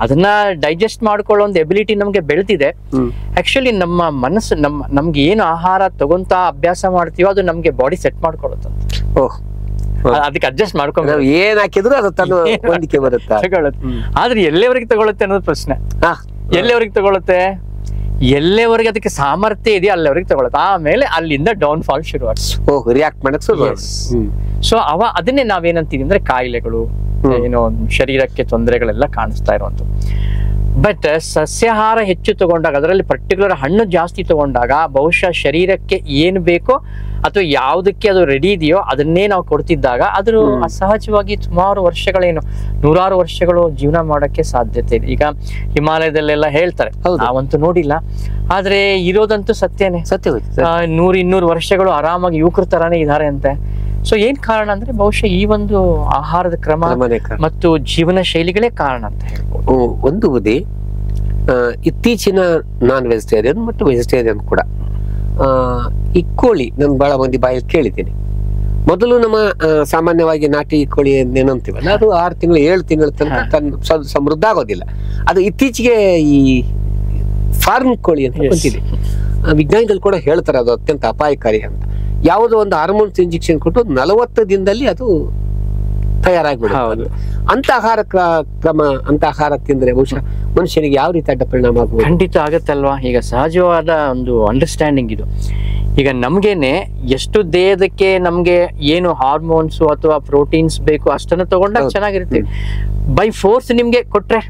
ಅದನ್ನ ಡೈಜೆಸ್ಟ್ ಮಾಡ್ಕೊಳ್ಳೋ ಒಂದು ಎಬಿಲಿಟಿ ನಮ್ಗೆ ಬೆಳೆದಿದೆ. ಆಕ್ಚುಲಿ ನಮ್ಮ ಮನಸ್ಸು ನಮ್ಗೆ ಏನು ಆಹಾರ ತಗೊಂತ ಅಭ್ಯಾಸ ಮಾಡ್ತೀವೋ ಅದು ನಮ್ಗೆ ಬಾಡಿ ಸೆಟ್ ಮಾಡ್ಕೊಳ್ಳುತ್ತೆ. ಅದಕ್ಕೆ ಅಡ್ಜಸ್ಟ್ ಮಾಡ್ಕೊಂಡು ಏನ್ ಹಾಕಿದ್ರು ಅದು ಹೊಂದಿಕೆ ಬರುತ್ತೆ. ಆದ್ರೆ ಎಲ್ಲಿವರೆಗೆ ತಗೊಳುತ್ತೆ ಅನ್ನೋದು ಪ್ರಶ್ನೆ. ಎಲ್ಲಿವರೆಗೆ ತಗೊಳುತ್ತೆ, ಎಲ್ಲೆವರೆಗೆ ಅದಕ್ಕೆ ಸಾಮರ್ಥ್ಯ ಇದೆಯೋ ಅಲ್ಲಿವರೆಗೆ ತಗೊಳುತ್ತೆ. ಆಮೇಲೆ ಅಲ್ಲಿಂದ ಡೌನ್ ಫಾಲ್ ಶುರು ಆಗುತ್ತೆ, ರಿಯಾಕ್ಟ್ ಮಾಡಕ್ ಶುರು. ಸೊ ಅದನ್ನೇ ನಾವೇನಂತೀವಿ ಅಂದ್ರೆ ಕಾಯಿಲೆಗಳು, ಏನೋ ಶರೀರಕ್ಕೆ ತೊಂದರೆಗಳೆಲ್ಲ ಕಾಣಿಸ್ತಾ ಇರುವಂತ. ಬಟ್ ಸಸ್ಯಾಹಾರ ಹೆಚ್ಚು ತಗೊಂಡಾಗ, ಅದರಲ್ಲಿ ಪರ್ಟಿಕ್ಯುಲರ್ ಹಣ್ಣು ಜಾಸ್ತಿ ತಗೊಂಡಾಗ ಬಹುಶಃ ಶರೀರಕ್ಕೆ ಏನ್ ಬೇಕೋ ಅಥವಾ ಯಾವುದಕ್ಕೆ ಅದು ರೆಡಿ ಇದೆಯೋ ಅದನ್ನೇ ನಾವು ಕೊಡ್ತಿದ್ದಾಗ ಅದ್ರ ಅಸಹಜವಾಗಿ ಸುಮಾರು ವರ್ಷಗಳೇನು, ನೂರಾರು ವರ್ಷಗಳು ಜೀವನ ಮಾಡಕ್ಕೆ ಸಾಧ್ಯತೆ ಇದೆ. ಈಗ ಹಿಮಾಲಯದಲ್ಲೆಲ್ಲ ಹೇಳ್ತಾರೆ, ನಾವಂತೂ ನೋಡಿಲ್ಲ, ಆದ್ರೆ ಇರೋದಂತೂ ಸತ್ಯನೇ. 100-200 ವರ್ಷಗಳು ಆರಾಮಾಗಿ ಯುವಕರ ತರಾನೇ ಇದ್ದಾರೆ ಅಂತೆ. ಸೊ ಏನ್ ಕಾರಣ ಅಂದ್ರೆ ಬಹುಶಃ ಈ ಒಂದು ಆಹಾರದ ಕ್ರಮ ಮತ್ತು ಜೀವನ ಶೈಲಿಗಳೇ ಕಾರಣ ಅಂತ ಹೇಳ್ಬೋದು. ಒಂದು ಬುದ್ಧಿ, ಇತ್ತೀಚಿನ ನಾನ್ ವೆಜಿಟೇರಿಯನ್ ಮತ್ತು ವೆಜಿಟೇರಿಯನ್ ಕೂಡ ಈ ಕೋಳಿ ನಾನು ಬಹಳ ಮಂದಿ ಬಾಯಲ್ಲಿ ಕೇಳಿದ್ದೀನಿ. ಮೊದಲು ನಮ್ಮ ಸಾಮಾನ್ಯವಾಗಿ ನಾಟಿ ಕೋಳಿ ಏನಂತೀವಲ್ಲ, ಅದು 6 ತಿಂಗಳು 7 ತಿಂಗಳ ತನಕ ಸಮೃದ್ಧ ಆಗೋದಿಲ್ಲ. ಅದು ಇತ್ತೀಚೆಗೆ ಈ ಫಾರ್ಮ್ ಕೋಳಿ ಅಂತ ಬಂದಿದೆ. ವಿಜ್ಞಾನಿಗಳು ಕೂಡ ಹೇಳ್ತಾರೆ ಅದು ಅತ್ಯಂತ ಅಪಾಯಕಾರಿ ಅಂತ. ಯಾವುದೋ ಒಂದು ಹಾರ್ಮೋನ್ಸ್ ಇಂಜೆಕ್ಷನ್ ಕೊಟ್ಟು 40 ದಿನದಲ್ಲಿ ಅದು ತಯಾರಾಗ್ಬಿಡುತ್ತೆ. ಅಂತ ಆಹಾರ ಕ್ರಮ, ಅಂತ ಆಹಾರ ತಿಂದ್ರೆ ಬಹುಶಃ ಮನುಷ್ಯನಿಗೆ ಯಾವ ರೀತಿ ಅಡ್ಡ ಪರಿಣಾಮ ಆಗ್ಬೋದು? ಖಂಡಿತ ಆಗತ್ತಲ್ವಾ. ಈಗ ಸಹಜವಾದ ಒಂದು ಅಂಡರ್ಸ್ಟ್ಯಾಂಡಿಂಗ್ ಇದು. ಈಗ ನಮ್ಗೇನೆ ಎಷ್ಟು ದೇಹದಕ್ಕೆ ನಮ್ಗೆ ಏನು ಹಾರ್ಮೋನ್ಸ್ ಅಥವಾ ಪ್ರೋಟೀನ್ಸ್ ಬೇಕು ಅಷ್ಟನ್ನ ತಗೊಂಡಾಗ ಚೆನ್ನಾಗಿರ್ತೀವಿ. ಬೈ ಫೋರ್ಸ್ ನಿಮ್ಗೆ ಕೊಟ್ರೆ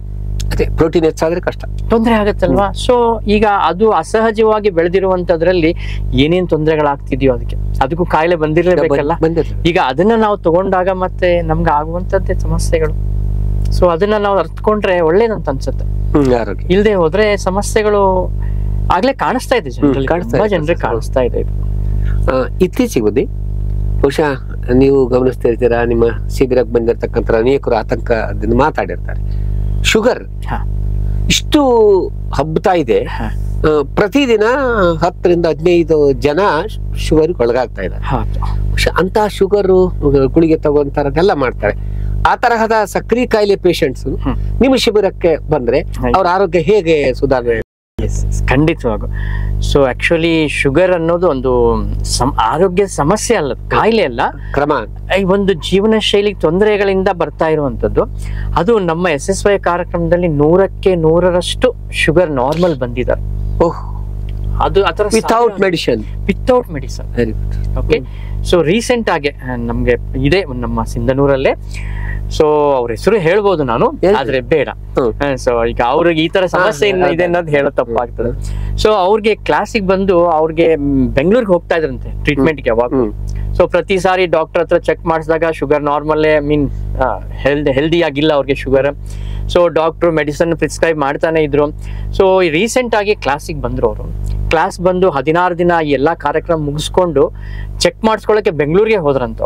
ಪ್ರೋಟೀನ್ ಹೆಚ್ಚಾದ್ರೆ ಕಷ್ಟ, ತೊಂದರೆ ಆಗತ್ತಲ್ವಾ. ಸೊ ಈಗ ಅದು ಅಸಹಜವಾಗಿ ಬೆಳೆದಿರುವಂತದ್ರಲ್ಲಿ ಏನೇನ್ ತೊಂದರೆಗಳಾಗ್ತಿದ್ಯೋ ಅದಕ್ಕೂ ಕಾಯಿಲೆ ಬಂದಿರ್ಲೇಬೇಕಲ್ಲ. ಈಗ ಅದನ್ನ ನಾವು ತಗೊಂಡಾಗ ಮತ್ತೆ ನಮ್ಗೆ ಆಗುವಂತದ್ದೇ ಸಮಸ್ಯೆಗಳು. ಸೊ ಅದನ್ನ ನಾವು ಅರ್ಥಕೊಂಡ್ರೆ ಒಳ್ಳೇದಂತ ಅನ್ಸುತ್ತೆ. ಇಲ್ದೆ ಹೋದ್ರೆ ಸಮಸ್ಯೆಗಳು ಆಗ್ಲೇ ಕಾಣಿಸ್ತಾ ಇದೆ, ಜನರಿಗೆ ಕಾಣಿಸ್ತಾ ಇದೆ. ಇತ್ತೀಚೆಗೆ ಬುದ್ಧಿ ಬಹುಶಃ ನೀವು ಗಮನಿಸ್ತಾ ಇರ್ತೀರಾ, ನಿಮ್ಮ ಶಿಬಿರಕ್ಕೆ ಬಂದಿರತಕ್ಕಂಥ ಅನೇಕರು ಆತಂಕದಿಂದ ಮಾತಾಡಿರ್ತಾರೆ. ಶುಗರ್ ಇಷ್ಟು ಹಬ್ಬತಾ ಇದೆ, ಪ್ರತಿದಿನ 10-15 ಜನ ಶುಗರ್ ಒಳಗಾಗ್ತಾ ಇದ್ದಾರೆ. ಅಂತ ಶುಗರ್ ಗುಳಿಗೆ ತಗೊಂತಾರದೆಲ್ಲ ಮಾಡ್ತಾರೆ. ಆ ತರಹದ ಸಕ್ರಿಯ ಕಾಯಿಲೆ ಪೇಷಂಟ್ಸ್ ನಿಮ್ಮ ಶಿಬಿರಕ್ಕೆ ಬಂದ್ರೆ ಅವ್ರ ಆರೋಗ್ಯ ಹೇಗೆ ಸುಧಾರಣೆ? ಖಂಡಿತವಾಗೂ. ಸೊ ಆಕ್ಚುಲಿ ಶುಗರ್ ಅನ್ನೋದು ಒಂದು ಆರೋಗ್ಯ ಸಮಸ್ಯೆ ಅಲ್ಲ, ಕಾಯಿಲೆ ಅಲ್ಲ, ಕ್ರಮ. ಈ ಒಂದು ಜೀವನ ಶೈಲಿ ತೊಂದರೆಗಳಿಂದ ಬರ್ತಾ ಇರುವಂತದ್ದು. ಅದು ನಮ್ಮ SSY ಕಾರ್ಯಕ್ರಮದಲ್ಲಿ 100ಕ್ಕೆ 100ರಷ್ಟು ಶುಗರ್ ನಾರ್ಮಲ್ ಬಂದಿದ್ದಾರೆ. ಅದು without medicine. Okay. So recent ಆಗಿ ನಮ್ಗೆ ಇದೆ ನಮ್ಮ ಸಿಂಧನೂರಲ್ಲೇ. ಸೊ ಅವ್ರ ಹೆಸರು ಹೇಳ್ಬೋದು ನಾನು, ಆದ್ರೆ ಬೇಡ. ಸೊ ಈಗ ಅವ್ರಿಗೆ ಈ ತರ ಸಮಸ್ಯೆ ಇದೆ ಅನ್ನೋದು ಹೇಳೋ ತಪ್ಪಾಗ್ತದೆ. ಸೊ ಅವ್ರಿಗೆ ಕ್ಲಾಸಿಗೆ ಬಂದು ಅವ್ರಿಗೆ ಬೆಂಗಳೂರಿಗೆ ಹೋಗ್ತಾ ಇದ್ರಂತೆ ಟ್ರೀಟ್ಮೆಂಟ್ಗೆ ಯಾವಾಗ. ಸೊ ಪ್ರತಿ ಸಾರಿ ಡಾಕ್ಟರ್ ಹತ್ರ ಚೆಕ್ ಮಾಡಿಸಿದಾಗ ಶುಗರ್ ನಾರ್ಮಲ್ಲೇ, ಹೆಲ್ದಿ ಆಗಿಲ್ಲ ಅವ್ರಿಗೆ sugar. So doctor medicine prescribe ಮಾಡ್ತಾನೆ ಇದ್ರು. ಸೊ ರೀಸೆಂಟ್ ಆಗಿ ಕ್ಲಾಸಿಗೆ ಬಂದ್ರು ಅವರು. ಕ್ಲಾಸ್ ಬಂದು 16 ದಿನ ಎಲ್ಲಾ ಕಾರ್ಯಕ್ರಮ ಮುಗಿಸ್ಕೊಂಡು ಚೆಕ್ ಮಾಡಿಸ್ಕೊಳಕ್ಕೆ ಬೆಂಗಳೂರಿಗೆ ಹೋದ್ರಂತ.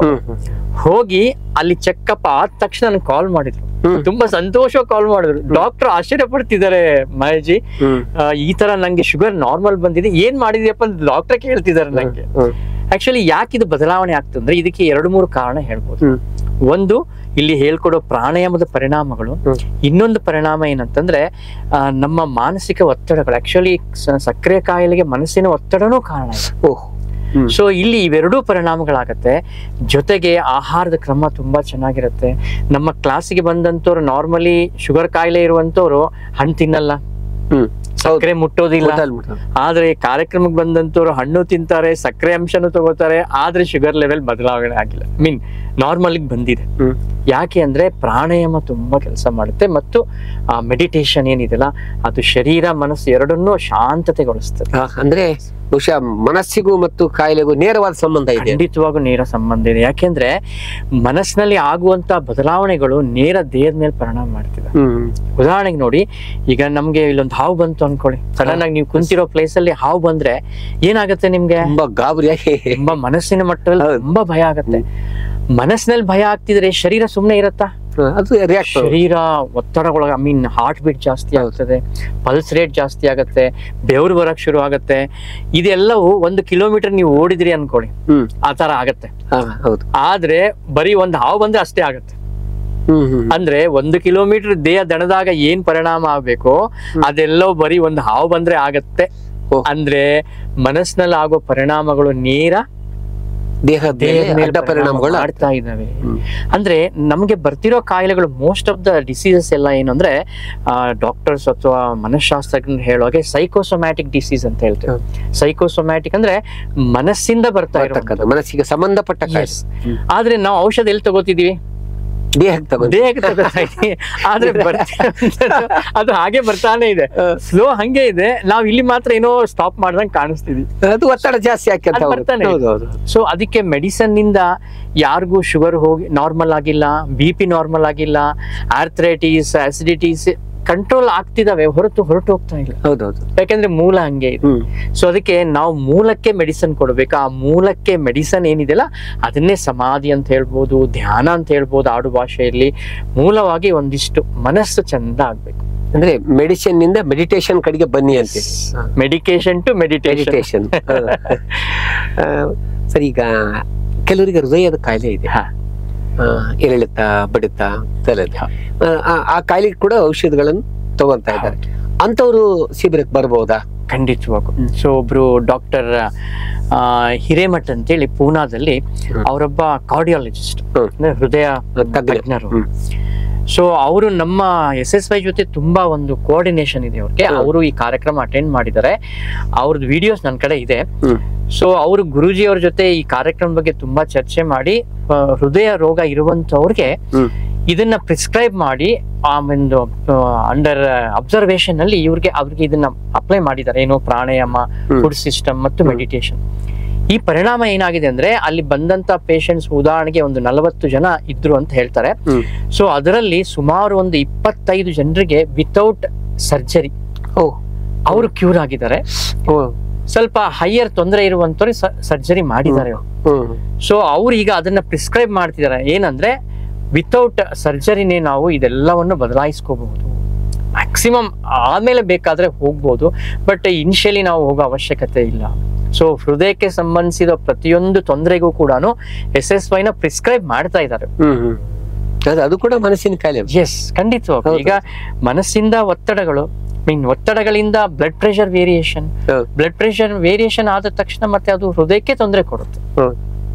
ಹೋಗಿ ಅಲ್ಲಿ ಚೆಕ್ಅಪ್ ಆದ ತಕ್ಷಣ ನನಗೆ ಕಾಲ್ ಮಾಡಿದ್ರು. ತುಂಬಾ ಸಂತೋಷವಾಗಿ ಕಾಲ್ ಮಾಡಿದ್ರು. ಡಾಕ್ಟರ್ ಆಶ್ಚರ್ಯ ಪಡ್ತಿದ್ದಾರೆ, ಮಹೇಶ್ ಈ ತರ ನಂಗೆ ಶುಗರ್ ನಾರ್ಮಲ್ ಬಂದಿದೆ, ಏನ್ ಮಾಡಿದ್ಯಪ್ಪ ಅಂತ ಡಾಕ್ಟರ್ ಕೇಳ್ತಿದ್ದಾರೆ ನಂಗೆ. ಆಕ್ಚುಲಿ ಯಾಕೆ ಇದು ಬದಲಾವಣೆ ಆಗ್ತಂದ್ರೆ ಇದಕ್ಕೆ 2-3 ಕಾರಣ ಹೇಳ್ಬೋದು. ಒಂದು, ಇಲ್ಲಿ ಹೇಳ್ಕೊಡೋ ಪ್ರಾಣಾಯಾಮದ ಪರಿಣಾಮಗಳು. ಇನ್ನೊಂದು ಪರಿಣಾಮ ಏನಂತಂದ್ರೆ ನಮ್ಮ ಮಾನಸಿಕ ಒತ್ತಡಗಳು. ಆಕ್ಚುಲಿ ಸಕ್ಕರೆ ಕಾಯಿಲೆಗೆ ಮನಸ್ಸಿನ ಒತ್ತಡನೂ ಕಾರಣ. ಸೊ ಇಲ್ಲಿ ಇವೆರಡೂ ಪರಿಣಾಮಗಳಾಗತ್ತೆ. ಜೊತೆಗೆ ಆಹಾರದ ಕ್ರಮ ತುಂಬಾ ಚೆನ್ನಾಗಿರುತ್ತೆ. ನಮ್ಮ ಕ್ಲಾಸಿಗೆ ಬಂದಂತವ್ರು ನಾರ್ಮಲಿ ಶುಗರ್ ಕಾಯಿಲೆ ಇರುವಂತವ್ರು ಹಣ್ಣು ತಿನ್ನಲ್ಲ, ಸಕ್ಕರೆ ಮುಟ್ಟೋದಿಲ್ಲ. ಆದ್ರೆ ಕಾರ್ಯಕ್ರಮಕ್ಕೆ ಬಂದಂತವ್ರು ಹಣ್ಣು ತಿಂತಾರೆ, ಸಕ್ಕರೆ ಅಂಶನೂ ತಗೋತಾರೆ, ಆದ್ರೆ ಶುಗರ್ ಲೆವೆಲ್ ಬದಲಾವಣೆ ಆಗಿಲ್ಲ, ಮೀನ್ ನಾರ್ಮಲ್ ಬಂದಿದೆ. ಯಾಕೆ ಅಂದ್ರೆ ಪ್ರಾಣಾಯಾಮ ತುಂಬಾ ಕೆಲಸ ಮಾಡುತ್ತೆ ಮತ್ತು ಆ ಮೆಡಿಟೇಷನ್ ಏನಿದೆಲ್ಲ ಅದು ಶರೀರ ಮನಸ್ಸು ಎರಡನ್ನೂ ಶಾಂತತೆಗೊಳಿಸ್ತದೆ. ಅಂದ್ರೆ ಬಹುಶಃ ಮನಸ್ಸಿಗೂ ಮತ್ತು ಕಾಯಿಲೆಗೂ ನೇರವಾದ ಸಂಬಂಧ ಇದೆ. ಖಂಡಿತವಾಗೂ ನೇರ ಸಂಬಂಧ ಇದೆ. ಯಾಕೆಂದ್ರೆ ಮನಸ್ಸಿನಲ್ಲಿ ಆಗುವಂತ ಬದಲಾವಣೆಗಳು ನೇರ ದೇಹದ ಮೇಲೆ ಪರಿಣಾಮ ಮಾಡ್ತಿದೆ. ಉದಾಹರಣೆಗೆ ನೋಡಿ, ಈಗ ನಮ್ಗೆ ಇಲ್ಲೊಂದು ಹಾವು ಬಂತು ಅನ್ಕೊಳ್ಳಿ, ಸಡನ್ ಆಗಿ ನೀವು ಕುಂತಿರೋ ಪ್ಲೇಸ್ ಅಲ್ಲಿ ಹಾವು ಬಂದ್ರೆ ಏನಾಗುತ್ತೆ ನಿಮ್ಗೆ? ತುಂಬಾ ಗಾಬರಿಯಾಗಿ, ತುಂಬಾ ಮನಸ್ಸಿನ ಮಟ್ಟದಲ್ಲಿ ತುಂಬಾ ಭಯ ಆಗತ್ತೆ. ಮನಸ್ಸಿನಲ್ಲಿ ಭಯ ಆಗ್ತಿದ್ರೆ ಶರೀರ ಸುಮ್ನೆ ಇರತ್ತಾ? ಶರೀರ ಒತ್ತಡಗೊಳಗ, ಐ ಮೀನ್ ಹಾರ್ಟ್ ಬೀಟ್ ಜಾಸ್ತಿ ಆಗ್ತದೆ, ಪಲ್ಸ್ ರೇಟ್ ಜಾಸ್ತಿ ಆಗತ್ತೆ, ಬೆವರು ಬರಕ್ ಶುರು ಆಗತ್ತೆ. ಇದೆಲ್ಲವೂ 1 ಕಿಲೋಮೀಟರ್ ನೀವು ಓಡಿದ್ರಿ ಅನ್ಕೊಳ್ಳಿ, ಆ ತರ ಆಗತ್ತೆ. ಆದ್ರೆ ಬರೀ ಒಂದು ಹಾವು ಬಂದ್ರೆ ಅಷ್ಟೇ ಆಗತ್ತೆ. ಅಂದ್ರೆ 1 ಕಿಲೋಮೀಟರ್ ದೇಹ ದಣದಾಗ ಏನ್ ಪರಿಣಾಮ ಆಗ್ಬೇಕು ಅದೆಲ್ಲವೂ ಬರೀ ಒಂದು ಹಾವು ಬಂದ್ರೆ ಆಗತ್ತೆ. ಅಂದ್ರೆ ಮನಸ್ಸಿನಲ್ಲಿ ಆಗೋ ಪರಿಣಾಮಗಳು ನೇರ ದೇಹದ ಪರಿಣಾಮಗಳು ಆಗ್ತಾ ಇದಾವೆ. ಅಂದ್ರೆ ನಮ್ಗೆ ಬರ್ತಿರೋ ಕಾಯಿಲೆಗಳು, ಮೋಸ್ಟ್ ಆಫ್ ದ ಡಿಸೀಸಸ್ ಎಲ್ಲ ಏನು ಅಂದ್ರೆ ಡಾಕ್ಟರ್ಸ್ ಅಥವಾ ಮನಃಶಾಸ್ತ್ರಜ್ಞರು ಹೇಳುವಾಗೆ ಸೈಕೋಸೊಮ್ಯಾಟಿಕ್ ಡಿಸೀಸ್ ಅಂತ ಹೇಳ್ತೇವೆ. ಸೈಕೋಸೊಮ್ಯಾಟಿಕ್ ಅಂದ್ರೆ ಮನಸ್ಸಿಂದ ಬರ್ತಾ ಇರತಕ್ಕಂಥ, ಮನಸ್ಸಿಗೆ ಸಂಬಂಧಪಟ್ಟ. ಆದ್ರೆ ನಾವು ಔಷಧ ಎಲ್ಲಿ ತಗೋತಿದೀವಿ? ದೇಹಕ್ಕೆ ಆದ್ರೆ ಅದು ಹಾಗೆ ಬರ್ತಾನೆ ಇದೆ, ಸ್ಲೋ ಹಂಗೆ ಇದೆ. ನಾವ್ ಇಲ್ಲಿ ಮಾತ್ರ ಏನೋ ಸ್ಟಾಪ್ ಮಾಡ್ದಂಗ್ ಕಾಣಿಸ್ತೀವಿ, ಅದು ಒತ್ತಡ ಜಾಸ್ತಿ ಬರ್ತಾನೆ. ಸೊ ಅದಕ್ಕೆ ಮೆಡಿಸನ್ ನಿಂದ ಯಾರಿಗೂ ಶುಗರ್ ಹೋಗಿ ನಾರ್ಮಲ್ ಆಗಿಲ್ಲ, BP ನಾರ್ಮಲ್ ಆಗಿಲ್ಲ, ಆರ್ಥ್ರೈಟಿಸ್, ಆಸಿಡಿಟೀಸ್ ಕಂಟ್ರೋಲ್ ಆಗ್ತಿದಾವೆ, ಹೊರತು ಹೋಗ್ತಾ ಇಲ್ಲ. ಯಾಕಂದ್ರೆ ಮೂಲ ಹಂಗೆ ಇದೆ. ಸೊ ಅದಕ್ಕೆ ನಾವು ಮೂಲಕ್ಕೆ ಮೆಡಿಸನ್ ಕೊಡ್ಬೇಕು. ಆ ಮೂಲಕ್ಕೆ ಮೆಡಿಸನ್ ಏನಿದೆಲ್ಲ ಅದನ್ನೇ ಸಮಾಧಿ ಅಂತ ಹೇಳ್ಬೋದು, ಧ್ಯಾನ ಅಂತ ಹೇಳ್ಬೋದು ಆಡು ಭಾಷೆಯಲ್ಲಿ. ಮೂಲವಾಗಿ ಒಂದಿಷ್ಟು ಮನಸ್ಸು ಚಂದ ಆಗ್ಬೇಕು. ಅಂದ್ರೆ ಮೆಡಿಸಿನ್ ನಿಂದ ಮೆಡಿಟೇಷನ್ ಕಡೆಗೆ ಬನ್ನಿ ಅಂತ. Medication to meditation. ಸರಿ, ಈಗ ಕೆಲವರಿಗೆ ಹೃದಯದ ಕಾಯಿಲೆ ಇದೆ, ಏರಿಳಿತ, ಬಡಿತ, ತಲೆದ, ಆ ಕಾಯಿಲೆಗೆ ಕೂಡ ಔಷಧಿಗಳನ್ನು ತಗೊಂತಾ ಇದ್ದಾರೆ. ಅಂತವ್ರು ಶಿಬಿರಕ್ಕೆ ಬರ್ಬಹುದಾ? ಖಂಡಿತವಾಗೂ. ಸೊ ಒಬ್ರು ಡಾಕ್ಟರ್ ಹಿರೇಮಠ್ ಅಂತೇಳಿ ಪೂನಾದಲ್ಲಿ, ಅವರೊಬ್ಬ ಕಾರ್ಡಿಯಾಲಜಿಸ್ಟ್, ಹೃದಯ ತಜ್ಞರು. ಸೊ ಅವರು ನಮ್ಮ SSY ಜೊತೆ ತುಂಬಾ ಒಂದು ಕೋಆರ್ಡಿನೇಷನ್ ಇದೆ ಅವ್ರಿಗೆ. ಅವರು ಈ ಕಾರ್ಯಕ್ರಮ ಅಟೆಂಡ್ ಮಾಡಿದ್ದಾರೆ, ಅವ್ರದ್ದು ವಿಡಿಯೋಸ್ ನನ್ನ ಕಡೆ ಇದೆ. ಸೊ ಅವರು ಗುರೂಜಿ ಅವ್ರ ಜೊತೆ ಈ ಕಾರ್ಯಕ್ರಮ ಬಗ್ಗೆ ತುಂಬಾ ಚರ್ಚೆ ಮಾಡಿ, ಹೃದಯ ರೋಗ ಇರುವಂತವ್ರಿಗೆ ಇದನ್ನ ಪ್ರಿಸ್ಕ್ರೈಬ್ ಮಾಡಿ ಆ ಒಂದು ಅಂಡರ್ ಅಬ್ಸರ್ವೇಷನ್ ಅಲ್ಲಿ ಅವ್ರಿಗೆ ಇದನ್ನ ಅಪ್ಲೈ ಮಾಡಿದ್ದಾರೆ. ಏನೋ ಪ್ರಾಣಾಯಾಮ, ಫುಡ್ ಸಿಸ್ಟಮ್ ಮತ್ತು ಮೆಡಿಟೇಷನ್. ಈ ಪರಿಣಾಮ ಏನಾಗಿದೆ ಅಂದ್ರೆ, ಅಲ್ಲಿ ಬಂದಂತ ಪೇಷಂಟ್ಸ್ ಉದಾಹರಣೆಗೆ ಒಂದು 40 ಜನ ಇದ್ರು ಅಂತ ಹೇಳ್ತಾರೆ. ಸೊ ಅದರಲ್ಲಿ ಸುಮಾರು ಒಂದು 25 ಜನರಿಗೆ ವಿತೌಟ್ ಸರ್ಜರಿ ಅವರು ಕ್ಯೂರ್ ಆಗಿದ್ದಾರೆ. ಸ್ವಲ್ಪ ಹೈಯರ್ ತೊಂದರೆ ಇರುವಂತವ್ರಿಗೆ ಸರ್ಜರಿ ಮಾಡಿದ್ದಾರೆ. ಸೊ ಅವ್ರು ಈಗ ಅದನ್ನ ಪ್ರಿಸ್ಕ್ರೈಬ್ ಮಾಡ್ತಿದ್ದಾರೆ. ಏನಂದ್ರೆ ವಿತೌಟ್ ಸರ್ಜರಿನೇ ನಾವು ಇದೆಲ್ಲವನ್ನು ಬದಲಾಯಿಸ್ಕೋಬಹುದು. ಮ್ಯಾಕ್ಸಿಮಮ್ ಆಮೇಲೆ ಬೇಕಾದ್ರೆ ಹೋಗ್ಬೋದು, ಬಟ್ ಇನಿಷಿಯಲಿ ನಾವು ಹೋಗೋ ಅವಶ್ಯಕತೆ ಇಲ್ಲ. ಸೊ ಹೃದಯಕ್ಕೆ ಸಂಬಂಧಿಸಿದ ಪ್ರತಿಯೊಂದು ತೊಂದರೆಗೂ ಕೂಡ SSY ನ ಪ್ರಿಸ್ಕ್ರೈಬ್ ಮಾಡ್ತಾ ಇದ್ದಾರೆ. ಅದು ಕೂಡ ಮನಸ್ಸಿನ ಕಾಯಿಲೆ. ಎಸ್, ಖಂಡಿತವಾಗಿ. ಈಗ ಮನಸ್ಸಿಂದ ಒತ್ತಡಗಳು, ಒತ್ತಡಗಳಿಂದ ಬ್ಲಡ್ ಪ್ರೆಷರ್ ವೇರಿಯೇಷನ್ ಆದ ತಕ್ಷಣ ಮತ್ತೆ ಅದು ಹೃದಯಕ್ಕೆ ತೊಂದರೆ ಕೊಡುತ್ತೆ.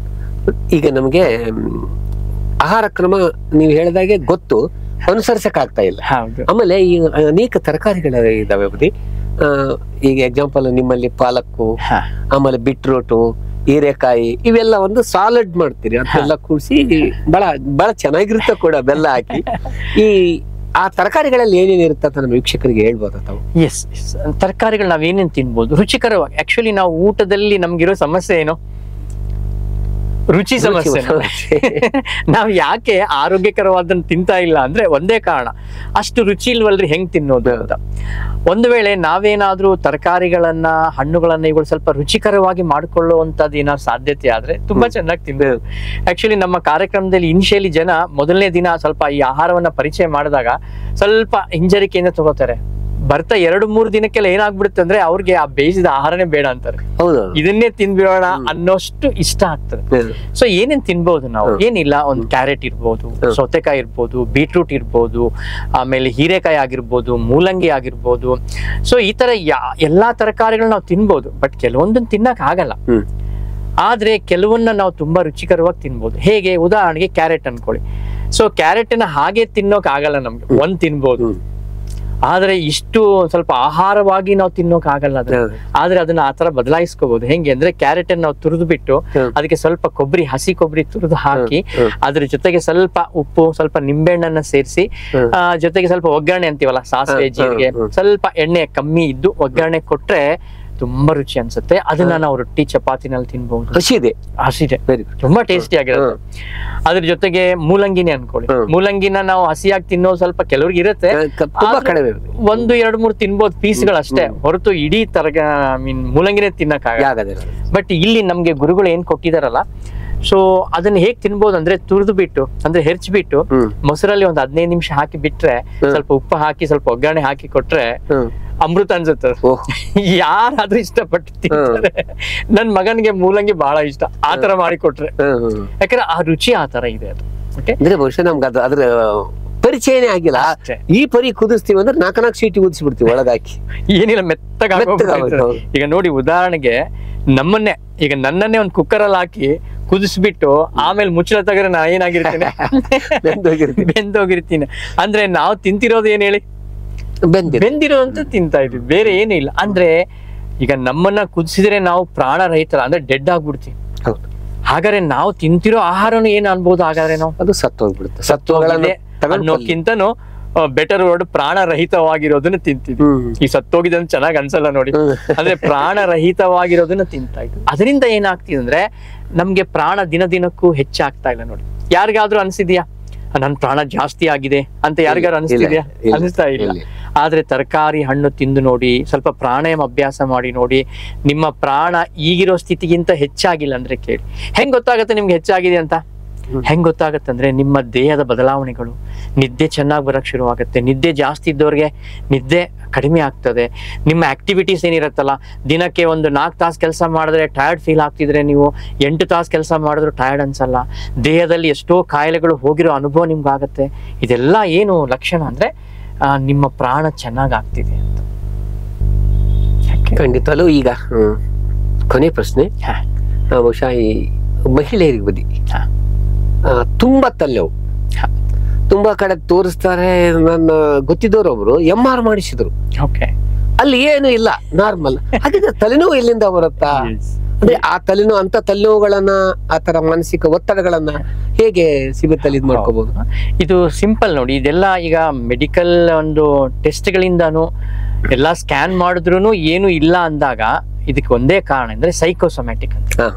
ಈಗ ನಮಗೆ ಆಹಾರ ಕ್ರಮ ನೀವು ಹೇಳಿದಾಗೆ ಗೊತ್ತು, ಅನುಸರಿಸಕ್ ಆಗ್ತಾ ಇಲ್ಲ. ಆಮೇಲೆ ಈ ಅನೇಕ ತರಕಾರಿಗಳು ಇದಾವೆ ಬುದ್ಧಿ. ಈಗ ಎಕ್ಸಾಂಪಲ್ ನಿಮ್ಮಲ್ಲಿ ಪಾಲಕ್ಕು, ಆಮೇಲೆ ಬೀಟ್ರೂಟು, ಹೀರೆಕಾಯಿ, ಇವೆಲ್ಲ ಒಂದು ಸಾಲಡ್ ಮಾಡ್ತೀರಿ, ಅದೆಲ್ಲ ಕೂಡಿಸಿ ಬಹಳ ಚೆನ್ನಾಗಿರುತ್ತೆ ಕೂಡ, ಬೆಲ್ಲ ಹಾಕಿ. ಆ ತರಕಾರಿಗಳಲ್ಲಿ ಏನೇನು ಇರುತ್ತೆ ಅಂತ ನಮ್ಮ ವೀಕ್ಷಕರಿಗೆ ಹೇಳ್ಬೋದ ತಾವು? ಎಸ್, ತರಕಾರಿಗಳು ನಾವೇನೇನು ತಿನ್ಬೋದು ರುಚಿಕರವಾಗಿ. ಆಕ್ಚುಲಿ ನಾವು ಊಟದಲ್ಲಿ ನಮ್ಗಿರೋ ಸಮಸ್ಯೆ ಏನು? ರುಚಿ ಸಮಸ್ಯೆ. ನಾವ್ ಯಾಕೆ ಆರೋಗ್ಯಕರವಾದನ್ನ ತಿಂತಾ ಇಲ್ಲ ಅಂದ್ರೆ ಒಂದೇ ಕಾರಣ, ಅಷ್ಟು ರುಚಿ ಇಲ್ವಲ್ರಿ, ಹೆಂಗ್ ತಿನ್ನೋದು ಅಂತ. ಒಂದು ವೇಳೆ ನಾವೇನಾದ್ರೂ ತರಕಾರಿಗಳನ್ನ, ಹಣ್ಣುಗಳನ್ನ ಇವುಗಳು ಸ್ವಲ್ಪ ರುಚಿಕರವಾಗಿ ಮಾಡ್ಕೊಳ್ಳುವಂತದ್ದು ಏನಾದ್ರು ಸಾಧ್ಯತೆ ಆದ್ರೆ ತುಂಬಾ ಚೆನ್ನಾಗಿ ತಿನ್ಬೋದು. ಆಕ್ಚುಲಿ ನಮ್ಮ ಕಾರ್ಯಕ್ರಮದಲ್ಲಿ ಇನಿಷಿಯಲಿ ಜನ ಮೊದಲನೇ ದಿನ ಸ್ವಲ್ಪ ಈ ಆಹಾರವನ್ನ ಪರಿಚಯ ಮಾಡಿದಾಗ ಸ್ವಲ್ಪ ಹಿಂಜರಿಕೆಯಿಂದ ತಗೋತಾರೆ. ಬರ್ತಾ 2-3 ದಿನಕ್ಕೆಲ್ಲ ಏನಾಗ್ಬಿಡುತ್ತೆ ಅಂದ್ರೆ ಅವ್ರಿಗೆ ಆ ಬೇಯಿಸಿದ ಆಹಾರನೇ ಬೇಡ ಅಂತಾರೆ. ಇದನ್ನೇ ತಿನ್ಬಿಡೋಣ ಅನ್ನೋಷ್ಟು ಇಷ್ಟ ಆಗ್ತದೆ. ಸೊ ಏನೇನ್ ತಿನ್ಬಹುದು ನಾವು? ಏನಿಲ್ಲ, ಒಂದ್ ಕ್ಯಾರೆಟ್ ಇರ್ಬೋದು, ಸೌತೆಕಾಯಿ ಇರ್ಬೋದು, ಬೀಟ್ರೂಟ್ ಇರ್ಬೋದು, ಆಮೇಲೆ ಹೀರೆಕಾಯಿ ಆಗಿರ್ಬೋದು, ಮೂಲಂಗಿ ಆಗಿರ್ಬೋದು. ಸೊ ಈ ತರ ಎಲ್ಲಾ ತರಕಾರಿಗಳನ್ನ ನಾವು ತಿನ್ಬೋದು, ಬಟ್ ಕೆಲವೊಂದನ್ನ ತಿನ್ನಕ್ ಆಗಲ್ಲ. ಆದ್ರೆ ಕೆಲವನ್ನ ನಾವು ತುಂಬಾ ರುಚಿಕರವಾಗಿ ತಿನ್ಬೋದು. ಹೇಗೆ? ಉದಾಹರಣೆಗೆ ಕ್ಯಾರೆಟ್ ಅನ್ಕೊಳ್ಳಿ. ಸೊ ಕ್ಯಾರೆಟ್ ನ ಹಾಗೆ ತಿನ್ನೋಕ್ ಆಗಲ್ಲ ನಮ್ಗೆ, ಒಂದ್ ತಿನ್ಬೋದು. ಆದ್ರೆ ಇಷ್ಟು ಸ್ವಲ್ಪ ಆಹಾರವಾಗಿ ನಾವು ತಿನ್ನೋಕ್ ಆಗಲ್ಲ ಅದು. ಆದ್ರೆ ಅದನ್ನ ಆತರ ಬದಲಾಯಿಸ್ಕೋಬಹುದು. ಹೆಂಗೆ ಅಂದ್ರೆ ಕ್ಯಾರೆಟ್ ಅನ್ನು ನಾವು ತುರಿದು ಬಿಟ್ಟು ಅದಕ್ಕೆ ಸ್ವಲ್ಪ ಕೊಬ್ಬರಿ, ಹಸಿ ಕೊಬ್ಬರಿ ತುರಿದು ಹಾಕಿ ಅದ್ರ ಜೊತೆಗೆ ಸ್ವಲ್ಪ ಉಪ್ಪು, ಸ್ವಲ್ಪ ನಿಂಬೆಹಣ್ಣನ್ನ ಸೇರಿಸಿ, ಜೊತೆಗೆ ಸ್ವಲ್ಪ ಒಗ್ಗರಣೆ ಅಂತೀವಲ್ಲ, ಸಾಸಿವೆ ಜೀರಿಗೆ, ಸ್ವಲ್ಪ ಎಣ್ಣೆ ಕಮ್ಮಿ ಇದ್ದು ಒಗ್ಗರಣೆ ಕೊಟ್ರೆ ತುಂಬಾ ರುಚಿ ಅನ್ಸುತ್ತೆ. ಅದನ್ನ ನಾವು ರೊಟ್ಟಿ ಚಪಾತಿನಲ್ಲಿ ತಿನ್ಬಹುದು. ಹಸಿದೆ ತುಂಬಾ ಟೇಸ್ಟಿ ಆಗಿರುತ್ತೆ. ಅದ್ರ ಜೊತೆಗೆ ಮೂಲಂಗಿನೇ ಅನ್ಕೊಳ್ಳಿ, ಮೂಲಂಗಿನ ನಾವು ಹಸಿಯಾಗಿ ತಿನ್ನೋದು ಸ್ವಲ್ಪ ಕೆಲವ್ರಿಗೆ ಇರುತ್ತೆ, 1-2-3 ತಿನ್ಬೋದು ಪೀಸ್ಗಳಷ್ಟೇ, ಹೊರತು ಇಡೀ ಮೂಲಂಗಿನೇ ತಿನ್ನಕ್ಕಾಗಲ್ಲ. ಬಟ್ ಇಲ್ಲಿ ನಮ್ಗೆ ಗುರುಗಳು ಏನ್ ಕೊಟ್ಟಿದಾರಲ್ಲ, ಸೊ ಅದನ್ನ ಹೇಗ್ ತಿನ್ಬೋದು ಅಂದ್ರೆ ತುರಿದು ಬಿಟ್ಟು, ಅಂದ್ರೆ ಹೆರ್ಚ್ಬಿಟ್ಟು ಮೊಸರಲ್ಲಿ ಒಂದು 15 ನಿಮಿಷ ಹಾಕಿ ಬಿಟ್ರೆ, ಸ್ವಲ್ಪ ಉಪ್ಪು ಹಾಕಿ ಸ್ವಲ್ಪ ಒಗ್ಗರಣೆ ಹಾಕಿ ಕೊಟ್ರೆ ಅಮೃತ ಅನ್ಸುತ್ತೆ. ಯಾರಾದ್ರೂ ಇಷ್ಟಪಟ್ಟು ತಿಂತಾರೆ. ನನ್ ಮಗನ್ಗೆ ಮೂಲಂಗಿ ಬಹಳ ಇಷ್ಟ, ಆತರ ಮಾಡಿಕೊಟ್ರೆ, ಯಾಕಂದ್ರೆ ಆ ರುಚಿ ಆತರ ಇದೆ ಅದು. ಅಂದ್ರೆ ಬಹುಶಃ ನಮ್ಗೆ ಅದ್ರ ಪರಿಚಯನೇ ಆಗಿಲ್ಲ. ಈ ಪರಿ ಕುದಿಸ್ತೀವಿ ಅಂದ್ರೆ 4 ಸೀಟಿ ಉದಿಸ್ಬಿಡ್ತೀವಿ ಒಳಗಾಕಿ, ಏನಿಲ್ಲ ಮೆತ್ತಗ. ಈಗ ನೋಡಿ, ಉದಾಹರಣೆಗೆ ನಮ್ಮನ್ನೇ, ಈಗ ನನ್ನನ್ನೇ ಒಂದು ಕುಕ್ಕರ್ ಅಲ್ಲಿ ಹಾಕಿ ಕುದಿಸ್ಬಿಟ್ಟು ಆಮೇಲೆ ಮುಚ್ಚಳ ತೆಗೆದ್ರೆ ನಾ ಏನಾಗಿರ್ತೀನಿ, ಬೆಂದೋಗಿರ್ತೀನಿ. ಅಂದ್ರೆ ನಾವು ತಿಂತಿರೋದು ಏನ್ ಹೇಳಿ, ಬೆಂದಿರೋದಂತ ತಿಂತಾ ಇದ್ವಿ, ಬೇರೆ ಏನೂ ಇಲ್ಲ. ಅಂದ್ರೆ ಈಗ ನಮ್ಮನ್ನ ಕುದಿಸಿದ್ರೆ ನಾವು ಪ್ರಾಣ ರಹಿತರ, ಅಂದ್ರೆ ಡೆಡ್ ಆಗ್ಬಿಡ್ತೀವಿ. ಹಾಗಾದ್ರೆ ನಾವು ತಿಂತಿರೋ ಆಹಾರನು ಏನ್ ಅನ್ಬೋದು, ಹಾಗಾದ್ರೆ ನಾವು ಅದು ಸತ್ತೋಗ್ಬಿಡುತ್ತೆ. ಅನ್ನೋಕ್ಕಿಂತನೂ ಬೆಟರ್ ವರ್ಡ್ ಪ್ರಾಣ ರಹಿತವಾಗಿರೋದನ್ನ ತಿಂತೀವಿ. ಈ ಸತ್ತೋಗಿದಂತ ಚೆನ್ನಾಗ್ ಅನ್ಸಲ್ಲ ನೋಡಿ, ಅಂದ್ರೆ ಪ್ರಾಣ ರಹಿತವಾಗಿರೋದನ್ನ ತಿಂತಾ ಇದ್ವಿ. ಅದರಿಂದ ಏನಾಗ್ತಿದೆ ಅಂದ್ರೆ ನಮ್ಗೆ ಪ್ರಾಣ ದಿನ ದಿನಕ್ಕೂ ಹೆಚ್ಚಾಗ್ತಾ ಇಲ್ಲ ನೋಡಿ. ಯಾರಿಗಾದ್ರೂ ಅನ್ಸಿದ್ಯಾ ನನ್ ಪ್ರಾಣ ಜಾಸ್ತಿ ಆಗಿದೆ ಅಂತ ಯಾರಿಗಾರು ಅನಿಸ್ತಿದ್ಯಾ? ಅನಿಸ್ತಾ ಇಲ್ಲ. ಆದ್ರೆ ತರಕಾರಿ ಹಣ್ಣು ತಿಂದು ನೋಡಿ, ಸ್ವಲ್ಪ ಪ್ರಾಣಾಯಾಮ ಅಭ್ಯಾಸ ಮಾಡಿ ನೋಡಿ, ನಿಮ್ಮ ಪ್ರಾಣ ಈಗಿರೋ ಸ್ಥಿತಿಗಿಂತ ಹೆಚ್ಚಾಗಿಲ್ಲ ಅಂದ್ರೆ ಕೇಳಿ. ಹೆಂಗ್ ಗೊತ್ತಾಗತ್ತೆ ನಿಮ್ಗೆ ಹೆಚ್ಚಾಗಿದೆ ಅಂತ? ಹೆಂಗ್ ಗೊತ್ತಾಗತ್ತೆ ಅಂದ್ರೆ ನಿಮ್ಮ ದೇಹದ ಬದಲಾವಣೆಗಳು, ನಿದ್ದೆ ಚೆನ್ನಾಗಿ ಬರಕ್ ಶುರು ಆಗುತ್ತೆ. ನಿದ್ದೆ ಜಾಸ್ತಿ ಇದ್ದವ್ರಿಗೆ ನಿದ್ದೆ ಕಡಿಮೆ ಆಗ್ತದೆ. ನಿಮ್ಮ ಆಕ್ಟಿವಿಟೀಸ್ ಏನಿರತ್ತಲ್ಲ, ದಿನಕ್ಕೆ ಒಂದು 4 ತಾಸು ಕೆಲಸ ಮಾಡಿದ್ರೆ ಟಯರ್ಡ್ ಫೀಲ್ ಆಗ್ತಿದ್ರೆ ನೀವು 8 ತಾಸು ಕೆಲಸ ಮಾಡಿದ್ರು ಟಯರ್ಡ್ ಅನ್ಸಲ್ಲ. ದೇಹದಲ್ಲಿ ಎಷ್ಟೋ ಕಾಯಿಲೆಗಳು ಹೋಗಿರೋ ಅನುಭವ ನಿಮ್ಗೆ ಆಗತ್ತೆ. ಇದೆಲ್ಲ ಏನು ಲಕ್ಷಣ ಅಂದ್ರೆ ನಿಮ್ಮ ಪ್ರಾಣ ಚೆನ್ನಾಗ್ ಆಗ್ತಿದೆ ಅಂತ. ಖಂಡಿತವೂ. ಈಗ ಕೊನೆ ಪ್ರಶ್ನೆ, ಬಹುಶಃ ಈ ಮಹಿಳೆಯರಿಗೆ ಬದಿ ತುಂಬಾ ತಲೆವು, ತುಂಬಾ ಕಡೆ ತೋರಿಸ್ತಾರೆ. ನನ್ನ ಗೊತ್ತಿದ್ದವರೊಬ್ರು MR ಮಾಡಿಸಿದ್ರು, ಅಲ್ಲಿ ಏನು ಇಲ್ಲ, ನಾರ್ಮಲ್. ಹಾಗಿದ್ರೆ ತಲೆನೋವು ಎಲ್ಲಿಂದ ಬರುತ್ತಾ? ಅಂದ್ರೆ ಆ ತಲೆನೋವು, ಅಂತ ತಲೆನೋವುಗಳನ್ನ, ಆತರ ಮಾನಸಿಕ ಒತ್ತಡಗಳನ್ನ ಹೇಗೆ ಸಿಗುತ್ತಲ್ಲಿ ಇದ್ ಮಾಡ್ಕೋಬಹುದು? ಇದು ಸಿಂಪಲ್ ನೋಡಿ. ಇದೆಲ್ಲ ಈಗ ಮೆಡಿಕಲ್ ಒಂದು ಟೆಸ್ಟ್ ಗಳಿಂದಾನು ಎಲ್ಲಾ ಸ್ಕ್ಯಾನ್ ಮಾಡಿದ್ರು ಏನು ಇಲ್ಲ ಅಂದಾಗ ಇದಕ್ಕೆ ಒಂದೇ ಕಾರಣ ಅಂದ್ರೆ ಸೈಕೋಸೊಮ್ಯಾಟಿಕ್ ಅಂತ.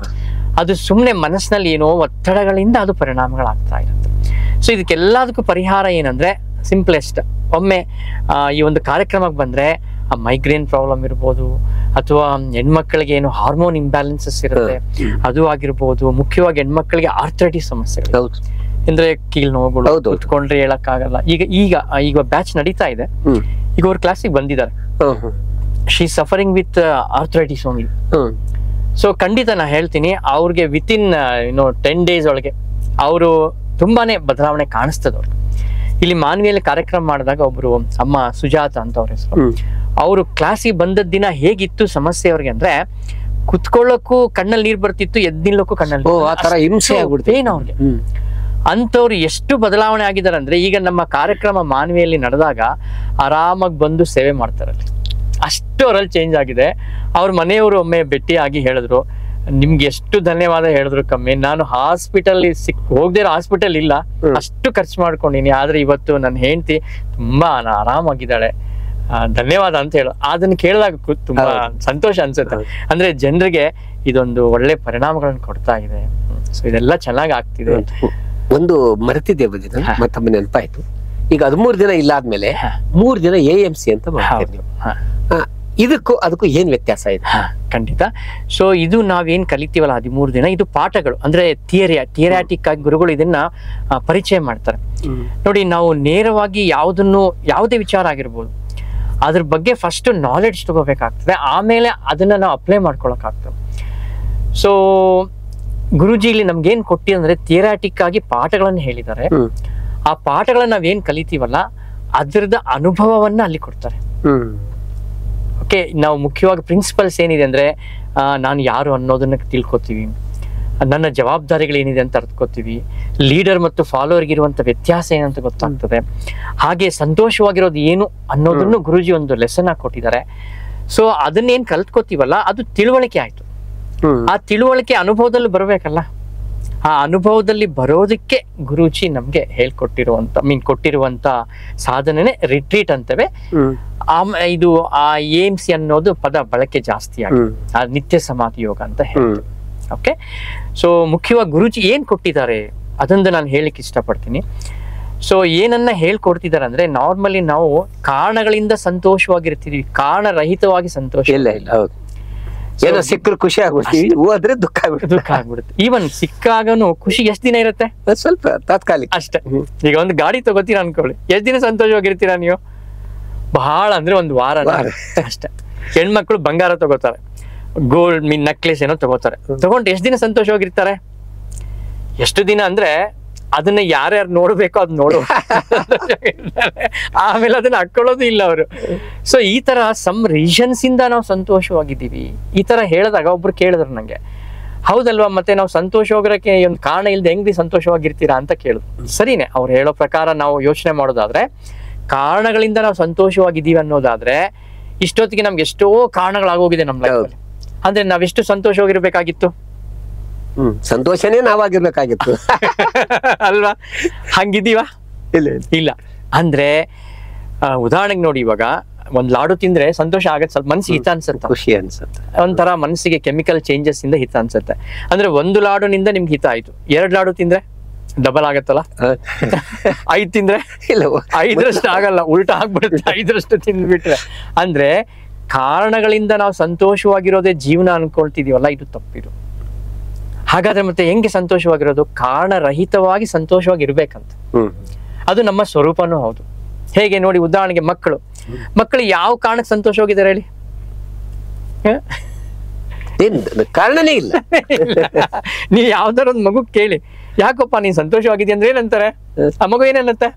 ಅದು ಸುಮ್ನೆ ಮನಸ್ಸಿನಲ್ಲಿ ಏನೋ ಒತ್ತಡಗಳಿಂದ ಅದು ಪರಿಣಾಮಗಳಾಗ್ತಾ ಇರುತ್ತೆ. ಸೊ ಇದಕ್ಕೆಲ್ಲದಕ್ಕೂ ಪರಿಹಾರ ಏನಂದ್ರೆ ಸಿಂಪ್ಲೆಸ್ಟ್, ಒಮ್ಮೆ ಈ ಒಂದು ಕಾರ್ಯಕ್ರಮಕ್ಕೆ ಬಂದ್ರೆ ಆ ಮೈಗ್ರೇನ್ ಪ್ರಾಬ್ಲಮ್ ಇರ್ಬೋದು, ಅಥವಾ ಹೆಣ್ಮಕ್ಳಿಗೆ ಏನು ಹಾರ್ಮೋನ್ ಇಂಬ್ಯಾಲೆನ್ಸಸ್ ಇರುತ್ತೆ ಅದು ಆಗಿರ್ಬೋದು. ಮುಖ್ಯವಾಗಿ ಹೆಣ್ಮಕ್ಳಿಗೆ ಆರ್ಥರೈಟಿಸ್ ಸಮಸ್ಯೆಗಳು, ಅಂದ್ರೆ ಕೀಲ್ ನೋವುಗಳು, ಕುತ್ಕೊಂಡ್ರೆ ಹೇಳಕ್ಕಾಗಲ್ಲ. ಈಗ ಬ್ಯಾಚ್ ನಡೀತಾ ಇದೆ, ಈಗ ಅವ್ರ ಕ್ಲಾಸಿಗೆ ಬಂದಿದ್ದಾರೆ. She suffering with arthritis only. So ಖಂಡಿತ ನಾ ಹೇಳ್ತೀನಿ, ಅವ್ರಿಗೆ ವಿತಿನ್ 10 days ಒಳಗೆ ಅವರು ತುಂಬಾನೇ ಬದಲಾವಣೆ ಕಾಣಿಸ್ತದ. ಅವ್ರಿಗೆ ಇಲ್ಲಿ ಮಾನ್ವಿಯಲ್ಲಿ ಕಾರ್ಯಕ್ರಮ ಮಾಡಿದಾಗ ಒಬ್ರು ಅಮ್ಮ ಸುಜಾತ ಅಂತ ಅವ್ರ ಹೆಸರು, ಅವರು ಕ್ಲಾಸಿಗೆ ಬಂದದ್ ದಿನ ಹೇಗಿತ್ತು ಸಮಸ್ಯೆ ಅವ್ರಿಗೆ ಅಂದ್ರೆ ಕುತ್ಕೊಳ್ಳೋಕ್ಕೂ ಕಣ್ಣಲ್ಲಿ ನೀರ್ ಬರ್ತಿತ್ತು, ಎದ್ ನಿಲ್ಲೋಕ್ಕೂ ಕಣ್ಣಲ್ಲಿ ಏನ್ ಅವ್ರಿಗೆ. ಅಂತವ್ರು ಎಷ್ಟು ಬದಲಾವಣೆ ಆಗಿದ್ದಾರೆ ಅಂದ್ರೆ ಈಗ ನಮ್ಮ ಕಾರ್ಯಕ್ರಮ ಮಾನ್ವಿಯಲ್ಲಿ ನಡೆದಾಗ ಆರಾಮಾಗಿ ಬಂದು ಸೇವೆ ಮಾಡ್ತಾರಲ್ಲಿ, ಅಷ್ಟು ಅವರಲ್ಲಿ ಚೇಂಜ್ ಆಗಿದೆ. ಅವ್ರ ಮನೆಯವರು ಒಮ್ಮೆ ಭೇಟಿಯಾಗಿ ಹೇಳಿದ್ರು, ನಿಮ್ಗೆ ಎಷ್ಟು ಧನ್ಯವಾದ ಹೇಳಿದ್ರು ಕಮ್ಮಿ, ನಾನು ಹಾಸ್ಪಿಟಲ್ ಹೋಗದೇ ಹಾಸ್ಪಿಟಲ್ ಇಲ್ಲ, ಅಷ್ಟು ಖರ್ಚು ಮಾಡ್ಕೊಂಡಿನಿ, ಆದ್ರೆ ಇವತ್ತು ನನ್ನ ಹೆಂಡತಿ ತುಂಬಾ ಆರಾಮಾಗಿದ್ದಾಳೆ, ಧನ್ಯವಾದ ಅಂತ ಹೇಳು. ಅದನ್ನ ಕೇಳಿದಾಗ ತುಂಬಾ ಸಂತೋಷ ಅನ್ಸುತ್ತೆ. ಅಂದ್ರೆ ಜನರಿಗೆ ಇದೊಂದು ಒಳ್ಳೆ ಪರಿಣಾಮಗಳನ್ನ ಕೊಡ್ತಾ ಇದೆ. ಸೊ ಇದೆಲ್ಲ ಚೆನ್ನಾಗಿ ಆಗ್ತಿದೆ. ಒಂದು ಮರೆತಿದ್ದೆ ಬದಿನ ಮತ್ತೊಮ್ಮೆ ನೆನಪಾಯ್ತು. ಈಗ 13 ದಿನ ಇಲ್ಲ ಆದ್ಮೇಲೆ 3 ದಿನ AMC ಅಂತ ಮಾಡ್ತೀವಿ. ಇದಕ್ಕೂ ಅದಕ್ಕೂ ಏನ್ ವ್ಯತ್ಯಾಸ ಇದೆ? ಖಂಡಿತ. ಸೊ ಇದು ನಾವೇನ್ ಕಲಿತೀವಲ್ಲ 13 ದಿನ, ಇದು ಪಾಠಗಳು, ಅಂದ್ರೆ ಥಿಯರಿಯಾಟಿಕ್ ಆಗಿ ಗುರುಗಳು ಇದನ್ನ ಪರಿಚಯ ಮಾಡ್ತಾರೆ. ನೋಡಿ, ನಾವು ನೇರವಾಗಿ ಯಾವುದೇ ವಿಚಾರ ಆಗಿರ್ಬೋದು ಅದ್ರ ಬಗ್ಗೆ ಫಸ್ಟ್ ನಾಲೆಡ್ಜ್ ತಗೋಬೇಕಾಗ್ತದೆ, ಆಮೇಲೆ ಅದನ್ನ ನಾವು ಅಪ್ಲೈ ಮಾಡ್ಕೊಳಕ್ ಆಗ್ತದೆ. ಸೊ ಗುರುಜಿ ಇಲ್ಲಿ ನಮ್ಗೇನ್ ಕೊಟ್ಟಿ ಅಂದ್ರೆ ಥಿಯರಿಯಾಟಿಕ್ ಆಗಿ ಪಾಠಗಳನ್ನ ಹೇಳಿದ್ದಾರೆ. ಆ ಪಾಠಗಳನ್ನ ನಾವೇನ್ ಕಲಿತೀವಲ್ಲ ಅದ್ರದ ಅನುಭವವನ್ನ ಅಲ್ಲಿ ಕೊಡ್ತಾರೆ. ಓಕೆ, ನಾವು ಮುಖ್ಯವಾಗಿ ಪ್ರಿನ್ಸಿಪಲ್ಸ್ ಏನಿದೆ ಅಂದ್ರೆ ನಾನು ಯಾರು ಅನ್ನೋದನ್ನ ತಿಳ್ಕೊತೀವಿ, ನನ್ನ ಜವಾಬ್ದಾರಿಗಳೇನಿದೆ ಅಂತ ಅರ್ಥಕೋತೀವಿ, ಲೀಡರ್ ಮತ್ತು ಫಾಲೋವರ್ಗಿರುವಂಥ ವ್ಯತ್ಯಾಸ ಏನಂತ ಗೊತ್ತಾಗ್ತದೆ. ಹಾಗೆ ಸಂತೋಷವಾಗಿರೋದು ಏನು ಅನ್ನೋದನ್ನು ಗುರುಜಿ ಒಂದು ಲೆಸನ್ ಆಗಿ ಕೊಟ್ಟಿದ್ದಾರೆ. ಸೊ ಅದನ್ನೇನು ಕಲ್ತ್ಕೋತೀವಲ್ಲ ಅದು ತಿಳುವಳಿಕೆ ಆಯ್ತು. ಆ ತಿಳುವಳಿಕೆ ಅನುಭವದಲ್ಲಿ ಬರಬೇಕಲ್ಲ, ಆ ಅನುಭವದಲ್ಲಿ ಬರೋದಕ್ಕೆ ಗುರೂಜಿ ನಮ್ಗೆ ಕೊಟ್ಟಿರುವಂತ ಸಾಧನೆನೇ ರಿಟ್ರೀಟ್ ಅಂತವೆ. ಇದು ಆ ಏಮ್ಸ್ ಅನ್ನೋದು ಪದ ಬಳಕೆ ಜಾಸ್ತಿ ಆಗಿದೆ, ಆ ನಿತ್ಯ ಸಮಾಧಿ ಯೋಗ ಅಂತ ಹೇಳ್ತೀವಿ. ಓಕೆ, ಸೊ ಮುಖ್ಯವಾಗಿ ಗುರೂಜಿ ಏನ್ ಕೊಟ್ಟಿದ್ದಾರೆ ಅದೊಂದು ನಾನು ಹೇಳಿಕ್ಕೆ ಇಷ್ಟಪಡ್ತೀನಿ. ಸೊ ಏನನ್ನ ಹೇಳ್ಕೊಡ್ತಿದ್ದಾರೆ ಅಂದ್ರೆ, ನಾರ್ಮಲಿ ನಾವು ಕಾರಣಗಳಿಂದ ಸಂತೋಷವಾಗಿರ್ತೀವಿ, ಕಾರಣರಹಿತವಾಗಿ ಸಂತೋಷ ಇಲ್ಲ. ಹೌದು, ಏನೋ ಸಿಕ್ಕರು ಖುಷಿ ಆಗ್ಬಿಡ್ತೀವಿ, ಹೋದ್ರೆ ದುಃಖ ಆಗ್ಬಿಡುತ್ತೆ. ಈವನ್ ಸಿಕ್ಕಾಗನು ಖುಷಿ ಎಷ್ಟ್ ದಿನ ಇರುತ್ತೆ? ಸ್ವಲ್ಪ ತಾತ್ಕಾಲಿಕ ಅಷ್ಟೇ. ಈಗ ಒಂದು ಗಾಡಿ ತಗೋತೀರಾ ಅನ್ಕೊಳ್ಳಿ, ಎಷ್ಟ್ ದಿನ ಸಂತೋಷವಾಗಿರ್ತೀರಾ ನೀವು? ಬಹಳ ಅಂದ್ರೆ ಒಂದು ವಾರ ಅಷ್ಟೇ. ಹೆಣ್ಮಕ್ಳು ಬಂಗಾರ ತಗೋತಾರೆ, ಗೋಲ್ಡ್ ನೆಕ್ಲೆಸ್ ಏನೋ ತಗೋತಾರೆ, ತಗೊಂಡು ಎಷ್ಟು ದಿನ ಸಂತೋಷವಾಗಿರ್ತಾರೆ? ಎಷ್ಟು ದಿನ ಅಂದ್ರೆ ಅದನ್ನ ಯಾರ್ಯಾರು ನೋಡ್ಬೇಕೋ ಅದ್ ನೋಡುವ, ಆಮೇಲೆ ಅದನ್ನ ಹಾಕೊಳ್ಳೋದು ಇಲ್ಲ ಅವರು. ಸೊ ಈ ತರ ಸಮ್ ರೀಸನ್ಸ್ ಇಂದ ನಾವು ಸಂತೋಷವಾಗಿದ್ದೀವಿ. ಈ ತರ ಹೇಳಿದಾಗ ಒಬ್ರು ಕೇಳಿದ್ರು ನಂಗೆ, ಹೌದಲ್ವಾ, ಮತ್ತೆ ನಾವು ಸಂತೋಷವಾಗಿರೋಕೆ ಒಂದು ಕಾರಣ ಇಲ್ದೆ ಹೆಂಗ್ರಿ ಸಂತೋಷವಾಗಿರ್ತೀರಾ ಅಂತ ಕೇಳಿದ್ರು. ಸರಿನೇ, ಅವ್ರು ಹೇಳೋ ಪ್ರಕಾರ ನಾವು ಯೋಚನೆ ಮಾಡೋದಾದ್ರೆ, ಕಾರಣಗಳಿಂದ ನಾವು ಸಂತೋಷವಾಗಿದ್ದೀವಿ ಅನ್ನೋದಾದ್ರೆ, ಇಷ್ಟೊತ್ತಿಗೆ ನಮ್ಗೆ ಎಷ್ಟೋ ಕಾರಣಗಳಾಗೋಗಿದೆ ನಮ್ಮ ಲೈಫಲ್ಲಿ. ಅಂದ್ರೆ ನಾವೆಷ್ಟು ಸಂತೋಷವಾಗಿರ್ಬೇಕಾಗಿತ್ತು? ಸಂತೋಷನೇ ನಾವಾಗಿರ್ಬೇಕಾಗಿತ್ತು ಅಲ್ವಾ? ಹಂಗಿದೀವಾ? ಇಲ್ಲ. ಅಂದ್ರೆ ಉದಾಹರಣೆಗೆ ನೋಡಿ, ಇವಾಗ ಒಂದ್ ಲಾಡು ತಿಂದ್ರೆ ಸಂತೋಷ ಆಗತ್ತೆ, ಸ್ವಲ್ಪ ಮನ್ಸಿಗೆ ಹಿತ ಅನ್ಸುತ್ತೆ, ಖುಷಿ ಅನ್ಸುತ್ತೆ, ಒಂಥರ ಮನಸ್ಸಿಗೆ ಕೆಮಿಕಲ್ ಚೇಂಜಸ್ ಇಂದ ಹಿತ ಅನ್ಸುತ್ತೆ. ಅಂದ್ರೆ ಒಂದು ಲಾಡುನಿಂದ ನಿಮ್ಗೆ ಹಿತ ಆಯ್ತು, 2 ಲಾಡು ತಿಂದ್ರೆ ಡಬಲ್ ಆಗತ್ತಲ್ಲ, 5 ತಿಂದ್ರೆ ಇಲ್ಲ 5ರಷ್ಟು ಆಗಲ್ಲ, ಉಲ್ಟಾ ಆಗ್ಬಿಡುತ್ತೆ 5ರಷ್ಟು ತಿಂದ್ಬಿಟ್ರೆ. ಅಂದ್ರೆ ಕಾರಣಗಳಿಂದ ನಾವು ಸಂತೋಷವಾಗಿರೋದೇ ಜೀವನ ಅನ್ಕೊಳ್ತಿದೀವಲ್ಲ, ಇದು ತಪ್ಪಿದು. ಹಾಗಾದ್ರೆ ಮತ್ತೆ ಹೆಂಗೆ ಸಂತೋಷವಾಗಿರೋದು? ಕಾರಣರಹಿತವಾಗಿ ಸಂತೋಷವಾಗಿ ಇರ್ಬೇಕಂತ. ಅದು ನಮ್ಮ ಸ್ವರೂಪನೂ ಹೌದು. ಹೇಗೆ ನೋಡಿ, ಉದಾಹರಣೆಗೆ ಮಕ್ಕಳು ಯಾವ ಕಾರಣಕ್ಕೆ ಸಂತೋಷವಾಗಿದ್ದಾರೆ ಹೇಳಿ? ಕಾರಣನೇ ಇಲ್ಲ. ನೀವ್ ಯಾವ್ದಾರ ಒಂದ್ ಮಗು ಕೇಳಿ, ಯಾಕಪ್ಪ ನೀನ್ ಸಂತೋಷವಾಗಿದ್ಯ ಅಂದ್ರೆ ಏನಂತಾರೆ? ಆ ಮಗು ಏನನ್ನತ್ತೆ?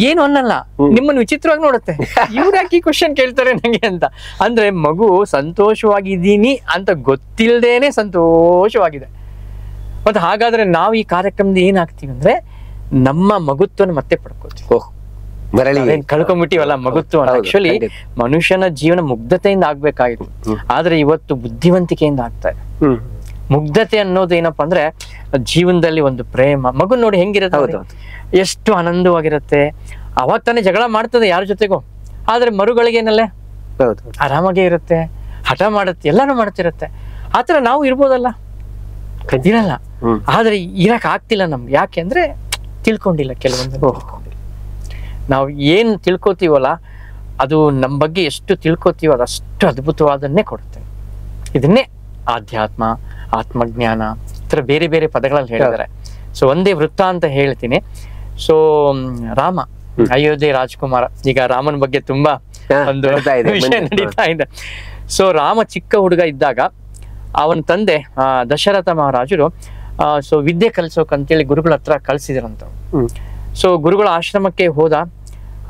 ಏನು ಅನ್ನಲ್ಲ, ನಿಮ್ಮನ್ನು ವಿಚಿತ್ರವಾಗಿ ನೋಡುತ್ತೆ. ಇವ್ರು ಯಾಕೆ ಈ ಕ್ವಶನ್ ಕೇಳ್ತಾರೆ ನಂಗೆ ಅಂತ. ಅಂದ್ರೆ ಮಗು ಸಂತೋಷವಾಗಿದ್ದೀನಿ ಅಂತ ಗೊತ್ತಿಲ್ದೇನೆ ಸಂತೋಷವಾಗಿದೆ. ಮತ್ತೆ ಹಾಗಾದ್ರೆ ನಾವು ಈ ಕಾರ್ಯಕ್ರಮದ ಏನಾಗ್ತೀವಿ ಅಂದ್ರೆ, ನಮ್ಮ ಮಗುತ್ವನ ಮತ್ತೆ ಪಡ್ಕೋತೀವಿ. ಕಳ್ಕೊಂಡ್ಬಿಟ್ಟಿವಲ್ಲ ಮಗುತ್ವ. ಆಕ್ಚುಲಿ ಮನುಷ್ಯನ ಜೀವನ ಮುಗ್ಧತೆಯಿಂದ ಆಗ್ಬೇಕಾಗಿತ್ತು, ಆದ್ರೆ ಇವತ್ತು ಬುದ್ಧಿವಂತಿಕೆಯಿಂದ ಆಗ್ತಾ ಇದೆ. ಮುಗ್ಧತೆ ಅನ್ನೋದು ಏನಪ್ಪಾ ಅಂದ್ರೆ, ಜೀವನದಲ್ಲಿ ಒಂದು ಪ್ರೇಮ. ಮಗು ನೋಡಿ ಹೆಂಗಿರುತ್ತೆ, ಎಷ್ಟು ಆನಂದವಾಗಿರುತ್ತೆ. ಅವಾಗ ತಾನೇ ಜಗಳ ಮಾಡ್ತದೆ ಯಾರ ಜೊತೆಗೋ, ಆದ್ರೆ ಮರುಗಳಿಗೇನಲ್ಲೇ ಆರಾಮಾಗೇ ಇರುತ್ತೆ, ಹಠ ಮಾಡುತ್ತೆ, ಎಲ್ಲಾನು ಮಾಡ್ತಿರತ್ತೆ. ಆತರ ನಾವು ಇರ್ಬೋದಲ್ಲ? ಇರಲ್ಲ. ಆದ್ರೆ ಇರಕ್ ಆಗ್ತಿಲ್ಲ ನಮ್ಗೆ. ಯಾಕೆ ಅಂದ್ರೆ ತಿಳ್ಕೊಂಡಿಲ್ಲ ಕೆಲವೊಂದು. ನಾವು ಏನ್ ತಿಳ್ಕೊತೀವಲ್ಲ, ಅದು ನಮ್ಮ ಬಗ್ಗೆ ಎಷ್ಟು ತಿಳ್ಕೊತೀವೋ ಅದಷ್ಟು ಅದ್ಭುತವಾದನ್ನೇ ಕೊಡುತ್ತೆ. ಇದನ್ನೇ ಆಧ್ಯಾತ್ಮ, ಆತ್ಮಜ್ಞಾನ, ಈ ತರ ಬೇರೆ ಬೇರೆ ಪದಗಳಲ್ಲಿ ಹೇಳಿದ್ದಾರೆ. ಸೊ ಒಂದೇ ವೃತ್ತ ಅಂತ ಹೇಳ್ತೀನಿ. ಸೊ ರಾಮ, ಅಯೋಧ್ಯೆ ರಾಜಕುಮಾರ. ಈಗ ರಾಮನ ಬಗ್ಗೆ ತುಂಬಾ ಒಂದು ವಿಷಯ ನಡೀತಾ ಇದೆ. ಸೊ ರಾಮ ಚಿಕ್ಕ ಹುಡುಗ ಇದ್ದಾಗ ಅವನ ತಂದೆ ದಶರಥ ಮಹಾರಾಜರು ಸೊ ವಿದ್ಯೆ ಕಲಿಸೋಕಂತೇಳಿ ಗುರುಗಳ ಹತ್ರ ಕಳ್ಸಿದ್ರಂತ. ಸೊ ಗುರುಗಳ ಆಶ್ರಮಕ್ಕೆ ಹೋದ.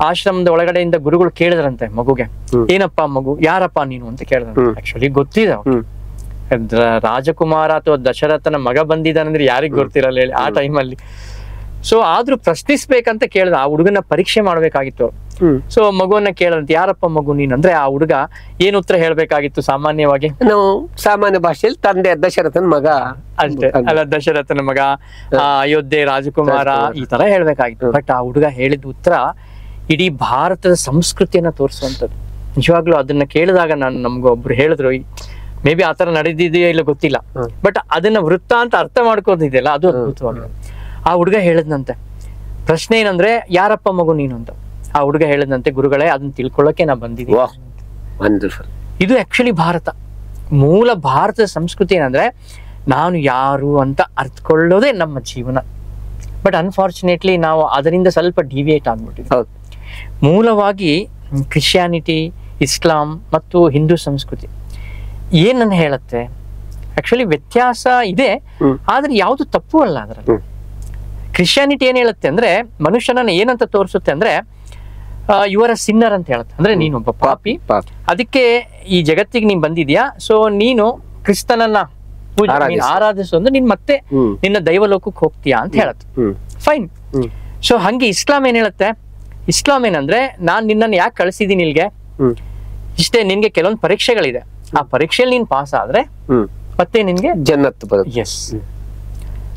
ಆಶ್ರಮದ ಒಳಗಡೆಯಿಂದ ಗುರುಗಳು ಕೇಳಿದ್ರಂತೆ ಮಗುಗೆ, ಏನಪ್ಪಾ ಮಗು, ಯಾರಪ್ಪ ನೀನು ಅಂತ ಕೇಳಿದ್ರಂತೆ. ಆಕ್ಚುಲಿ ಗೊತ್ತಿದೆ, ರಾಜಕುಮಾರ ಅಥವಾ ದಶರಥನ ಮಗ ಬಂದಿದ್ದಾನಂದ್ರೆ ಯಾರಿಗ್ ಗೊತ್ತಿರಲ್ಲ ಹೇಳಿ ಆ ಟೈಮಲ್ಲಿ. ಸೊ ಆದ್ರೂ ಪ್ರಶ್ನಿಸ್ಬೇಕಂತ ಕೇಳ್ದ. ಆ ಹುಡುಗನ ಪರೀಕ್ಷೆ ಮಾಡ್ಬೇಕಾಗಿತ್ತು. ಸೊ ಮಗುವನ್ನ ಕೇಳಂತೆ, ಯಾರಪ್ಪ ಮಗು ನೀನ್ ಅಂದ್ರೆ, ಆ ಹುಡುಗ ಏನ್ ಉತ್ತರ ಹೇಳ್ಬೇಕಾಗಿತ್ತು? ಸಾಮಾನ್ಯವಾಗಿ ನಾವು ಸಾಮಾನ್ಯ ಭಾಷೆಯಲ್ಲಿ ತಂದೆ ದಶರಥನ ಮಗ ಅಷ್ಟೇ ಅಲ್ಲ, ದಶರಥನ ಮಗ, ಅಯೋಧ್ಯೆ ರಾಜಕುಮಾರ, ಈ ತರ ಹೇಳ್ಬೇಕಾಗಿತ್ತು. ಬಟ್ ಆ ಹುಡುಗ ಹೇಳಿದ ಉತ್ತರ ಇಡೀ ಭಾರತದ ಸಂಸ್ಕೃತಿಯನ್ನ ತೋರಿಸುವಂಥದ್ದು. ನಿಜವಾಗ್ಲೂ ಅದನ್ನ ಕೇಳಿದಾಗ ನಮ್ಗೆ ಒಬ್ರು ಹೇಳಿದ್ರು, ಮೇ ಬಿ ಆತರ ನಡೆದಿದೆಯೋ ಇಲ್ಲ ಗೊತ್ತಿಲ್ಲ, ಬಟ್ ಅದನ್ನ ವೃತ್ತ ಅಂತ ಅರ್ಥ ಮಾಡ್ಕೋದಿದೆಯಲ್ಲ, ಅದು ಅದ್ಭುತವಾಗಿದೆ. ಆ ಹುಡುಗ ಹೇಳಿದ್ನಂತೆ, ಪ್ರಶ್ನೆ ಏನಂದ್ರೆ ಯಾರಪ್ಪ ಮಗು ನೀನು ಅಂತ. ಆ ಹುಡುಗ ಹೇಳಿದಂತೆ, ಗುರುಗಳೇ ಅದನ್ನ ತಿಳ್ಕೊಳ್ಳೋಕೆ ನಾ ಬಂದಿದ್ದೀನಿ. ಇದು ಆಕ್ಚುಲಿ ಭಾರತ, ಮೂಲ ಭಾರತದ ಸಂಸ್ಕೃತಿ ಏನಂದ್ರೆ ನಾನು ಯಾರು ಅಂತ ಅರ್ಥಕೊಳ್ಳೋದೇ ನಮ್ಮ ಜೀವನ. ಬಟ್ ಅನ್ಫಾರ್ಚುನೇಟ್ಲಿ ನಾವು ಅದರಿಂದ ಸ್ವಲ್ಪ ಡಿವಿಯೇಟ್ ಆಗ್ಬಿಟ್ಟಿದ್ವಿ. ಮೂಲವಾಗಿ ಕ್ರಿಶ್ಚಿಯಾನಿಟಿ, ಇಸ್ಲಾಂ ಮತ್ತು ಹಿಂದೂ ಸಂಸ್ಕೃತಿ ಏನನ್ನ ಹೇಳುತ್ತೆ? ಆಕ್ಚುಲಿ ವ್ಯತ್ಯಾಸ ಇದೆ, ಆದ್ರೆ ಯಾವುದು ತಪ್ಪು ಅಲ್ಲ ಅದರಲ್ಲಿ. ಕ್ರಿಶ್ಚಿಯಾನಿಟಿ ಏನ್ ಹೇಳುತ್ತೆ ಅಂದ್ರೆ, ಮನುಷ್ಯನನ್ನ ಏನಂತ ತೋರಿಸುತ್ತೆ ಅಂದ್ರೆ, ಇವರ ಸಿನ್ನರ್ ಅಂತ ಹೇಳುತ್ತೆ. ಅಂದ್ರೆ ನೀನೊಬ್ಬ ಪಾಪಿ, ಅದಕ್ಕೆ ಈ ಜಗತ್ತಿಗೆ ನೀನ್ ಬಂದಿದ್ಯಾ, ಸೊ ನೀನು ಕ್ರಿಸ್ತನನ್ನ ಪೂಜೆ, ನೀನ್ ಆರಾಧಿಸು ಅಂದ್ರೆ ನೀನ್ ಮತ್ತೆ ನಿನ್ನ ದೈವಲೋಕಕ್ಕೆ ಹೋಗ್ತೀಯಾ ಅಂತ ಹೇಳತ್ತೆ. ಫೈನ್. ಸೊ ಹಂಗೆ ಇಸ್ಲಾಂ ಏನ್ ಹೇಳುತ್ತೆ? ಇಸ್ಲಾಂ ಏನಂದ್ರೆ ನಾನ್ ನಿನ್ನನ್ನು ಯಾಕೆ ಕಳಿಸಿದೀನಿ ಇಲ್ಲಿಗೆ, ಇಷ್ಟೇ, ನಿನ್ಗೆ ಕೆಲವೊಂದು ಪರೀಕ್ಷೆಗಳಿದೆ, ಆ ಪರೀಕ್ಷೆಯಲ್ಲಿ ನೀನ್ ಪಾಸ್ ಆದ್ರೆ ಮತ್ತೆ ನಿನ್ಗೆ ಜನ್ನತ್ ಬರುತ್ತೆ. ಎಸ್.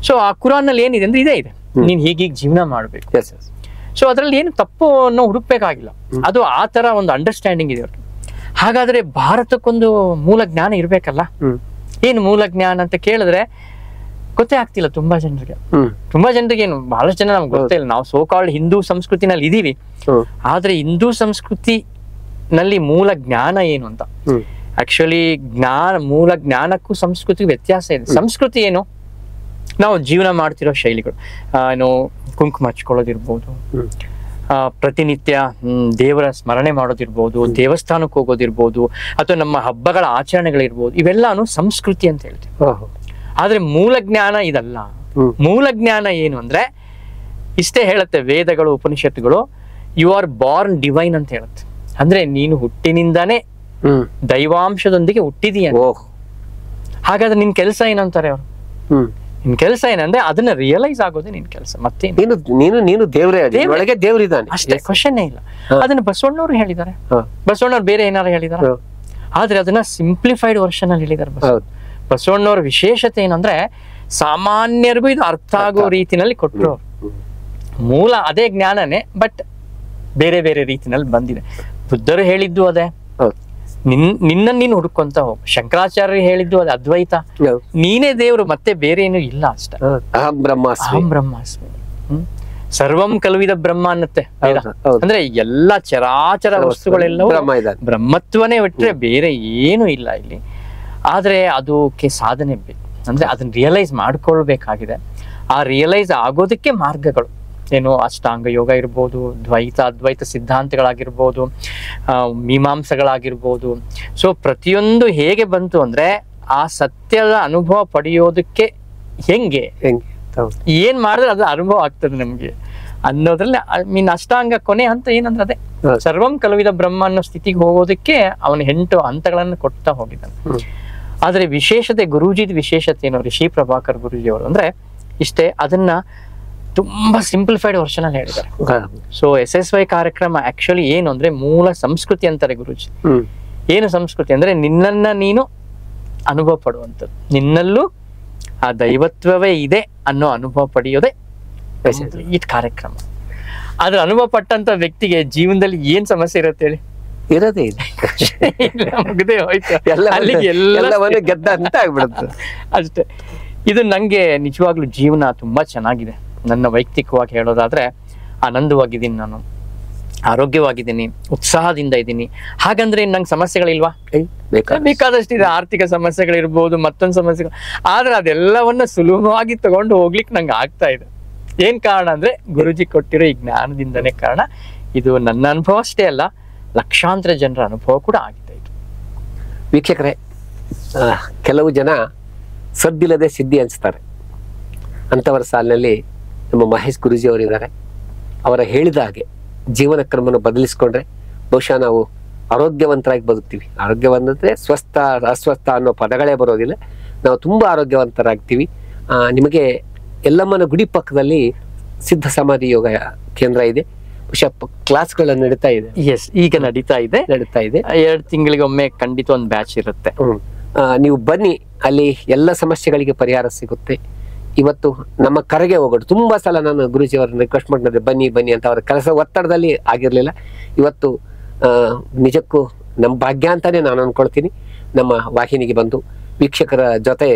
ಸೊ ಆ ಕುರಾನ್ ನಲ್ಲಿ ಏನಿದೆ ಅಂದ್ರೆ ಇದೇ ಇದೆ, ನೀನ್ ಹೀಗೀಗ ಜೀವನ ಮಾಡ್ಬೇಕು. ಸೊ ಅದ್ರಲ್ಲಿ ಏನು ತಪ್ಪು ಅನ್ನೋ ಹುಡುಕ್ಬೇಕಾಗಿಲ್ಲ, ಅದು ಆ ತರ ಒಂದು ಅಂಡರ್ಸ್ಟ್ಯಾಂಡಿಂಗ್ ಇದೆ ಅವ್ರಿಗೆ. ಹಾಗಾದ್ರೆ ಭಾರತಕ್ಕೊಂದು ಮೂಲ ಜ್ಞಾನ ಇರ್ಬೇಕಲ್ಲ. ಏನು ಮೂಲ ಜ್ಞಾನ ಅಂತ ಕೇಳಿದ್ರೆ ಗೊತ್ತೇ ಆಗ್ತಿಲ್ಲ ತುಂಬಾ ಜನರಿಗೆ. ಏನು ಬಹಳಷ್ಟು ಜನ ನಮ್ಗೆ ಗೊತ್ತೇ ಇಲ್ಲ. ನಾವು ಸೋಕಾಲ್ಡ್ ಹಿಂದೂ ಸಂಸ್ಕೃತಿನಲ್ಲಿ ಇದೀವಿ, ಆದ್ರೆ ಹಿಂದೂ ಸಂಸ್ಕೃತಿ ನಲ್ಲಿ ಮೂಲ ಜ್ಞಾನ ಏನು ಅಂತ. ಆಕ್ಚುಲಿ ಮೂಲ ಜ್ಞಾನಕ್ಕೂ ಸಂಸ್ಕೃತಿಗೂ ವ್ಯತ್ಯಾಸ ಇದೆ. ಸಂಸ್ಕೃತಿ ಏನು? ನಾವು ಜೀವನ ಮಾಡ್ತಿರೋ ಶೈಲಿಗಳು, ಏನು ಕುಂಕುಮ ಹಚ್ಕೊಳ್ಳೋದಿರ್ಬೋದು, ಪ್ರತಿನಿತ್ಯ ದೇವರ ಸ್ಮರಣೆ ಮಾಡೋದಿರ್ಬೋದು, ದೇವಸ್ಥಾನಕ್ಕೆ ಹೋಗೋದಿರ್ಬೋದು, ಅಥವಾ ನಮ್ಮ ಹಬ್ಬಗಳ ಆಚರಣೆಗಳಿರ್ಬೋದು, ಇವೆಲ್ಲಾನು ಸಂಸ್ಕೃತಿ ಅಂತ ಹೇಳ್ತೀವಿ. ಆದ್ರೆ ಮೂಲ ಜ್ಞಾನ ಇದಲ್ಲ. ಮೂಲ ಜ್ಞಾನ ಏನು ಅಂದ್ರೆ ಇಷ್ಟೇ ಹೇಳುತ್ತೆ ವೇದಗಳು, ಉಪನಿಷತ್ತುಗಳು, ಯು ಆರ್ ಬಾರ್ನ್ ಡಿವೈನ್ ಅಂತ ಹೇಳುತ್ತೆ. ಅಂದ್ರೆ ನೀನು ಹುಟ್ಟಿನಿಂದಾನೇ ದೈವಾಂಶದೊಂದಿಗೆ ಹುಟ್ಟಿದೀಯ. ಹಾಗಾದ್ರೆ ನಿನ್ ಕೆಲಸ ಏನಂತಾರೆ ಅವರು? ನಿನ್ ಕೆಲಸ ಏನಂದ್ರೆ ಅದನ್ನ ರಿಯಲೈಸ್ ಆಗೋದೇ ನಿನ್ ಕೆಲಸ. ಮತ್ತೆ ನೀನು ದೇವರೇ, ಒಳಗೆ ದೇವರಿದ್ದಾನೆ ಅಷ್ಟೇ, ಕ್ವಶನ್ ಇಲ್ಲ. ಅದನ್ನ ಬಸವಣ್ಣವ್ರು ಹೇಳಿದ್ದಾರೆ. ಬಸವಣ್ಣವ್ರು ಬೇರೆ ಏನಾರು ಹೇಳಿದಾರೆ, ಆದ್ರೆ ಅದನ್ನ ಸಿಂಪ್ಲಿಫೈಡ್ ವರ್ಷನ್ ಅಲ್ಲಿ ಹೇಳಿದ್ದಾರೆ. ಬಸವಣ್ಣವ್ರ ವಿಶೇಷತೆ ಏನಂದ್ರೆ ಸಾಮಾನ್ಯರಿಗೂ ಇದು ಅರ್ಥ ಆಗೋ ರೀತಿನಲ್ಲಿ ಕೊಟ್ಟರು. ಮೂಲ ಅದೇ ಜ್ಞಾನನೇ, ಬಟ್ ಬೇರೆ ಬೇರೆ ರೀತಿನಲ್ಲಿ ಬಂದಿದೆ. ಬುದ್ಧರು ಹೇಳಿದ್ದು ಅದೇ, ನಿನ್ನ ನೀನು ಹುಡುಕೊಂತ ಹೋಗು. ಶಂಕರಾಚಾರ್ಯ ಹೇಳಿದ್ದು ಅದೇ, ಅದ್ವೈತ, ನೀನೇ ದೇವ್ರು, ಮತ್ತೆ ಬೇರೆ ಏನು ಇಲ್ಲ ಅಷ್ಟೇ. ಅಹಂ ಬ್ರಹ್ಮಾಸ್ಮಿ. ಸರ್ವಂ ಕಲ್ವಿದ ಬ್ರಹ್ಮ ಅನ್ನತ್ತೆ. ಅಂದ್ರೆ ಎಲ್ಲಾ ಚರಾಚರ ವಸ್ತುಗಳೆಲ್ಲವೂ ಬ್ರಹ್ಮತ್ವನೇ ಬಿಟ್ರೆ ಬೇರೆ ಏನು ಇಲ್ಲ ಇಲ್ಲಿ. ಆದ್ರೆ ಅದಕ್ಕೆ ಸಾಧನೆ ಬೇಕು, ಅಂದ್ರೆ ಅದನ್ನ ರಿಯಲೈಸ್ ಮಾಡ್ಕೊಳ್ಬೇಕಾಗಿದೆ. ಆ ರಿಯಲೈಸ್ ಆಗೋದಕ್ಕೆ ಮಾರ್ಗಗಳು ಏನು, ಅಷ್ಟಾಂಗ ಯೋಗ ಇರ್ಬೋದು, ದ್ವೈತ ಅದ್ವೈತ ಸಿದ್ಧಾಂತಗಳಾಗಿರ್ಬೋದು, ಮೀಮಾಂಸಗಳಾಗಿರ್ಬೋದು. ಸೊ ಪ್ರತಿಯೊಂದು ಹೇಗೆ ಬಂತು ಅಂದ್ರೆ ಆ ಸತ್ಯದ ಅನುಭವ ಪಡೆಯೋದಕ್ಕೆ ಹೆಂಗೆ ಏನ್ ಮಾಡಿದ್ರೆ ಅದು ಅನುಭವ ಆಗ್ತದೆ ನಮ್ಗೆ ಅನ್ನೋದ್ರಲ್ಲಿ ಅಷ್ಟಾಂಗ ಕೊನೆ ಹಂತ ಏನಂದ್ರೆ ಅದೇ ಸರ್ವಂ ಕಲ್ವಿದ ಬ್ರಹ್ಮ ಅನ್ನೋ ಸ್ಥಿತಿಗೆ ಹೋಗೋದಕ್ಕೆ ಅವನು 8 ಹಂತಗಳನ್ನು ಕೊಡ್ತಾ ಹೋಗಿದ್ದಾನೆ. ಆದ್ರೆ ವಿಶೇಷತೆ, ಗುರೂಜಿದ ವಿಶೇಷತೆ ಏನು, ರಿಷಿ ಪ್ರಭಾಕರ್ ಗುರೂಜಿ ಅವರು ಅಂದ್ರೆ ಇಷ್ಟೇ, ಅದನ್ನ ತುಂಬಾ ಸಿಂಪ್ಲಿಫೈಡ್ ವರ್ಷನ್ ಅಲ್ಲಿ ಹೇಳಿದ್ದಾರೆ. ಸೊ SSY ಕಾರ್ಯಕ್ರಮ ಆಕ್ಚುಲಿ ಏನು ಅಂದ್ರೆ ಮೂಲ ಸಂಸ್ಕೃತಿ ಅಂತಾರೆ ಗುರೂಜಿ. ಏನು ಸಂಸ್ಕೃತಿ ಅಂದ್ರೆ ನಿನ್ನನ್ನ ನೀನು ಅನುಭವ ಪಡುವಂಥದ್ದು, ನಿನ್ನಲ್ಲೂ ಆ ದೈವತ್ವವೇ ಇದೆ ಅನ್ನೋ ಅನುಭವ ಪಡೆಯೋದೇ ಈ ಕಾರ್ಯಕ್ರಮ. ಅದ್ರ ಅನುಭವ ಪಟ್ಟಂತ ವ್ಯಕ್ತಿಗೆ ಜೀವನದಲ್ಲಿ ಏನ್ ಸಮಸ್ಯೆ ಇರುತ್ತೆ ಹೇಳಿ? ಇರೋದೇ ಇಲ್ಲ, ಮುಗ್ದೇ ಹೋಯ್ತು, ಗೆದ್ದ ಅಂತ ಆಗ್ಬಿಡುತ್ತೆ ಅಷ್ಟೇ. ಇದು ನಂಗೆ ನಿಜವಾಗ್ಲೂ ಜೀವನ ತುಂಬಾ ಚೆನ್ನಾಗಿದೆ. ನನ್ನ ವೈಯಕ್ತಿಕವಾಗಿ ಹೇಳೋದಾದ್ರೆ ಆನಂದವಾಗಿದ್ದೀನಿ, ನಾನು ಆರೋಗ್ಯವಾಗಿದ್ದೀನಿ, ಉತ್ಸಾಹದಿಂದ ಇದ್ದೀನಿ. ಹಾಗಂದ್ರೆ ನಂಗೆ ಸಮಸ್ಯೆಗಳಿಲ್ವಾ? ಬೇಕಾದಷ್ಟಿದೆ. ಆರ್ಥಿಕ ಸಮಸ್ಯೆಗಳಿರ್ಬೋದು, ಮತ್ತೊಂದು ಸಮಸ್ಯೆಗಳು. ಆದ್ರೆ ಅದೆಲ್ಲವನ್ನ ಸುಲಭವಾಗಿ ತಗೊಂಡು ಹೋಗ್ಲಿಕ್ಕೆ ನಂಗೆ ಆಗ್ತಾ ಇದೆ. ಏನ್ ಕಾರಣ ಅಂದ್ರೆ ಗುರುಜಿ ಕೊಟ್ಟಿರೋ ಈ ಜ್ಞಾನದಿಂದನೇ ಕಾರಣ. ಇದು ನನ್ನ ಅನುಭವ ಅಷ್ಟೇ ಅಲ್ಲ, ಲಕ್ಷಾಂತರ ಜನರ ಅನುಭವ ಕೂಡ ಆಗಿದೆ ಇದು. ವೀಕ್ಷಕರೇ, ಕೆಲವು ಜನ ಸದ್ದಿಲ್ಲದೆ ಸಿದ್ಧಿ ಅನ್ಸ್ತಾರೆ. ಅಂಥವರ ಸಾಲಿನಲ್ಲಿ ನಮ್ಮ ಮಹೇಶ್ ಗುರೂಜಿ ಅವರಿದ್ದಾರೆ. ಅವರ ಹೇಳಿದ ಹಾಗೆ ಜೀವನ ಕ್ರಮವನ್ನು ಬದಲಿಸ್ಕೊಂಡ್ರೆ ಬಹುಶಃ ನಾವು ಆರೋಗ್ಯವಂತರಾಗಿ ಬದುಕ್ತೀವಿ. ಆರೋಗ್ಯವಂತಂದ್ರೆ ಸ್ವಸ್ಥ ಅಸ್ವಸ್ಥ ಅನ್ನೋ ಪದಗಳೇ ಬರೋದಿಲ್ಲ, ನಾವು ತುಂಬ ಆರೋಗ್ಯವಂತರಾಗ್ತೀವಿ. ನಿಮಗೆ ಯಲ್ಲಮ್ಮನ ಗುಡಿ ಪಕ್ಕದಲ್ಲಿ ಸಿದ್ಧ ಸಮಾಧಿ ಯೋಗ ಕೇಂದ್ರ ಇದೆ. ಬಹುಶಃ ಕ್ಲಾಸ್ಗಳು ನಡೀತಾ ಇದೆ. ಎಸ್, ಈಗ ನಡೀತಾ ಇದೆ. 2 ತಿಂಗಳಿಗೊಮ್ಮೆ ಖಂಡಿತ ಒಂದು ಬ್ಯಾಚ್ ಇರುತ್ತೆ. ನೀವು ಬನ್ನಿ, ಅಲ್ಲಿ ಎಲ್ಲ ಸಮಸ್ಯೆಗಳಿಗೆ ಪರಿಹಾರ ಸಿಗುತ್ತೆ. ಇವತ್ತು ನಮ್ಮ ಕರೆಗೆ ಹೋಗೋದು ತುಂಬಾ ಸಲ ನಾನು ಗುರೂಜಿ ಅವ್ರನ್ನ ರಿಕ್ವೆಸ್ಟ್ ಮಾಡಿದ್ರೆ ಬನ್ನಿ ಬನ್ನಿ ಅಂತ. ಅವರ ಕೆಲಸ ಒತ್ತಡದಲ್ಲಿ ಆಗಿರ್ಲಿಲ್ಲ. ಇವತ್ತು ನಿಜಕ್ಕೂ ನಮ್ಮ ಭಾಗ್ಯ ಅಂತಾನೆ ನಾನು ಅನ್ಕೊಳ್ತೀನಿ. ನಮ್ಮ ವಾಹಿನಿಗೆ ಬಂದು ವೀಕ್ಷಕರ ಜೊತೆ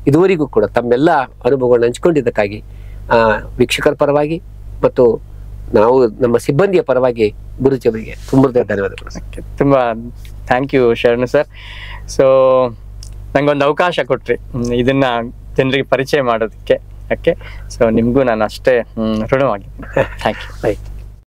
ಇದುವರೆಗೂ ಕೂಡ ತಮ್ಮೆಲ್ಲ ಅನುಭವಗಳನ್ನ ಹಂಚ್ಕೊಂಡಿದ್ದಕ್ಕಾಗಿ ವೀಕ್ಷಕರ ಪರವಾಗಿ ಮತ್ತು ನಾವು ನಮ್ಮ ಸಿಬ್ಬಂದಿಯ ಪರವಾಗಿ ಗುರೂಜಿ ಅವರಿಗೆ ತುಂಬ ಧನ್ಯವಾದಗಳು. ತುಂಬಾ ಥ್ಯಾಂಕ್ ಯು ಶರಣು ಸರ್. ಸೊ ನಂಗೊಂದು ಅವಕಾಶ ಕೊಟ್ರಿ ಇದನ್ನ ಜನರಿಗೆ ಪರಿಚಯ ಮಾಡೋದಕ್ಕೆ. ಓಕೆ, ಸೊ ನಿಮಗೂ ನಾನು ಅಷ್ಟೇ ಋಣವಾಗಿದ್ದೀನಿ. Thank you.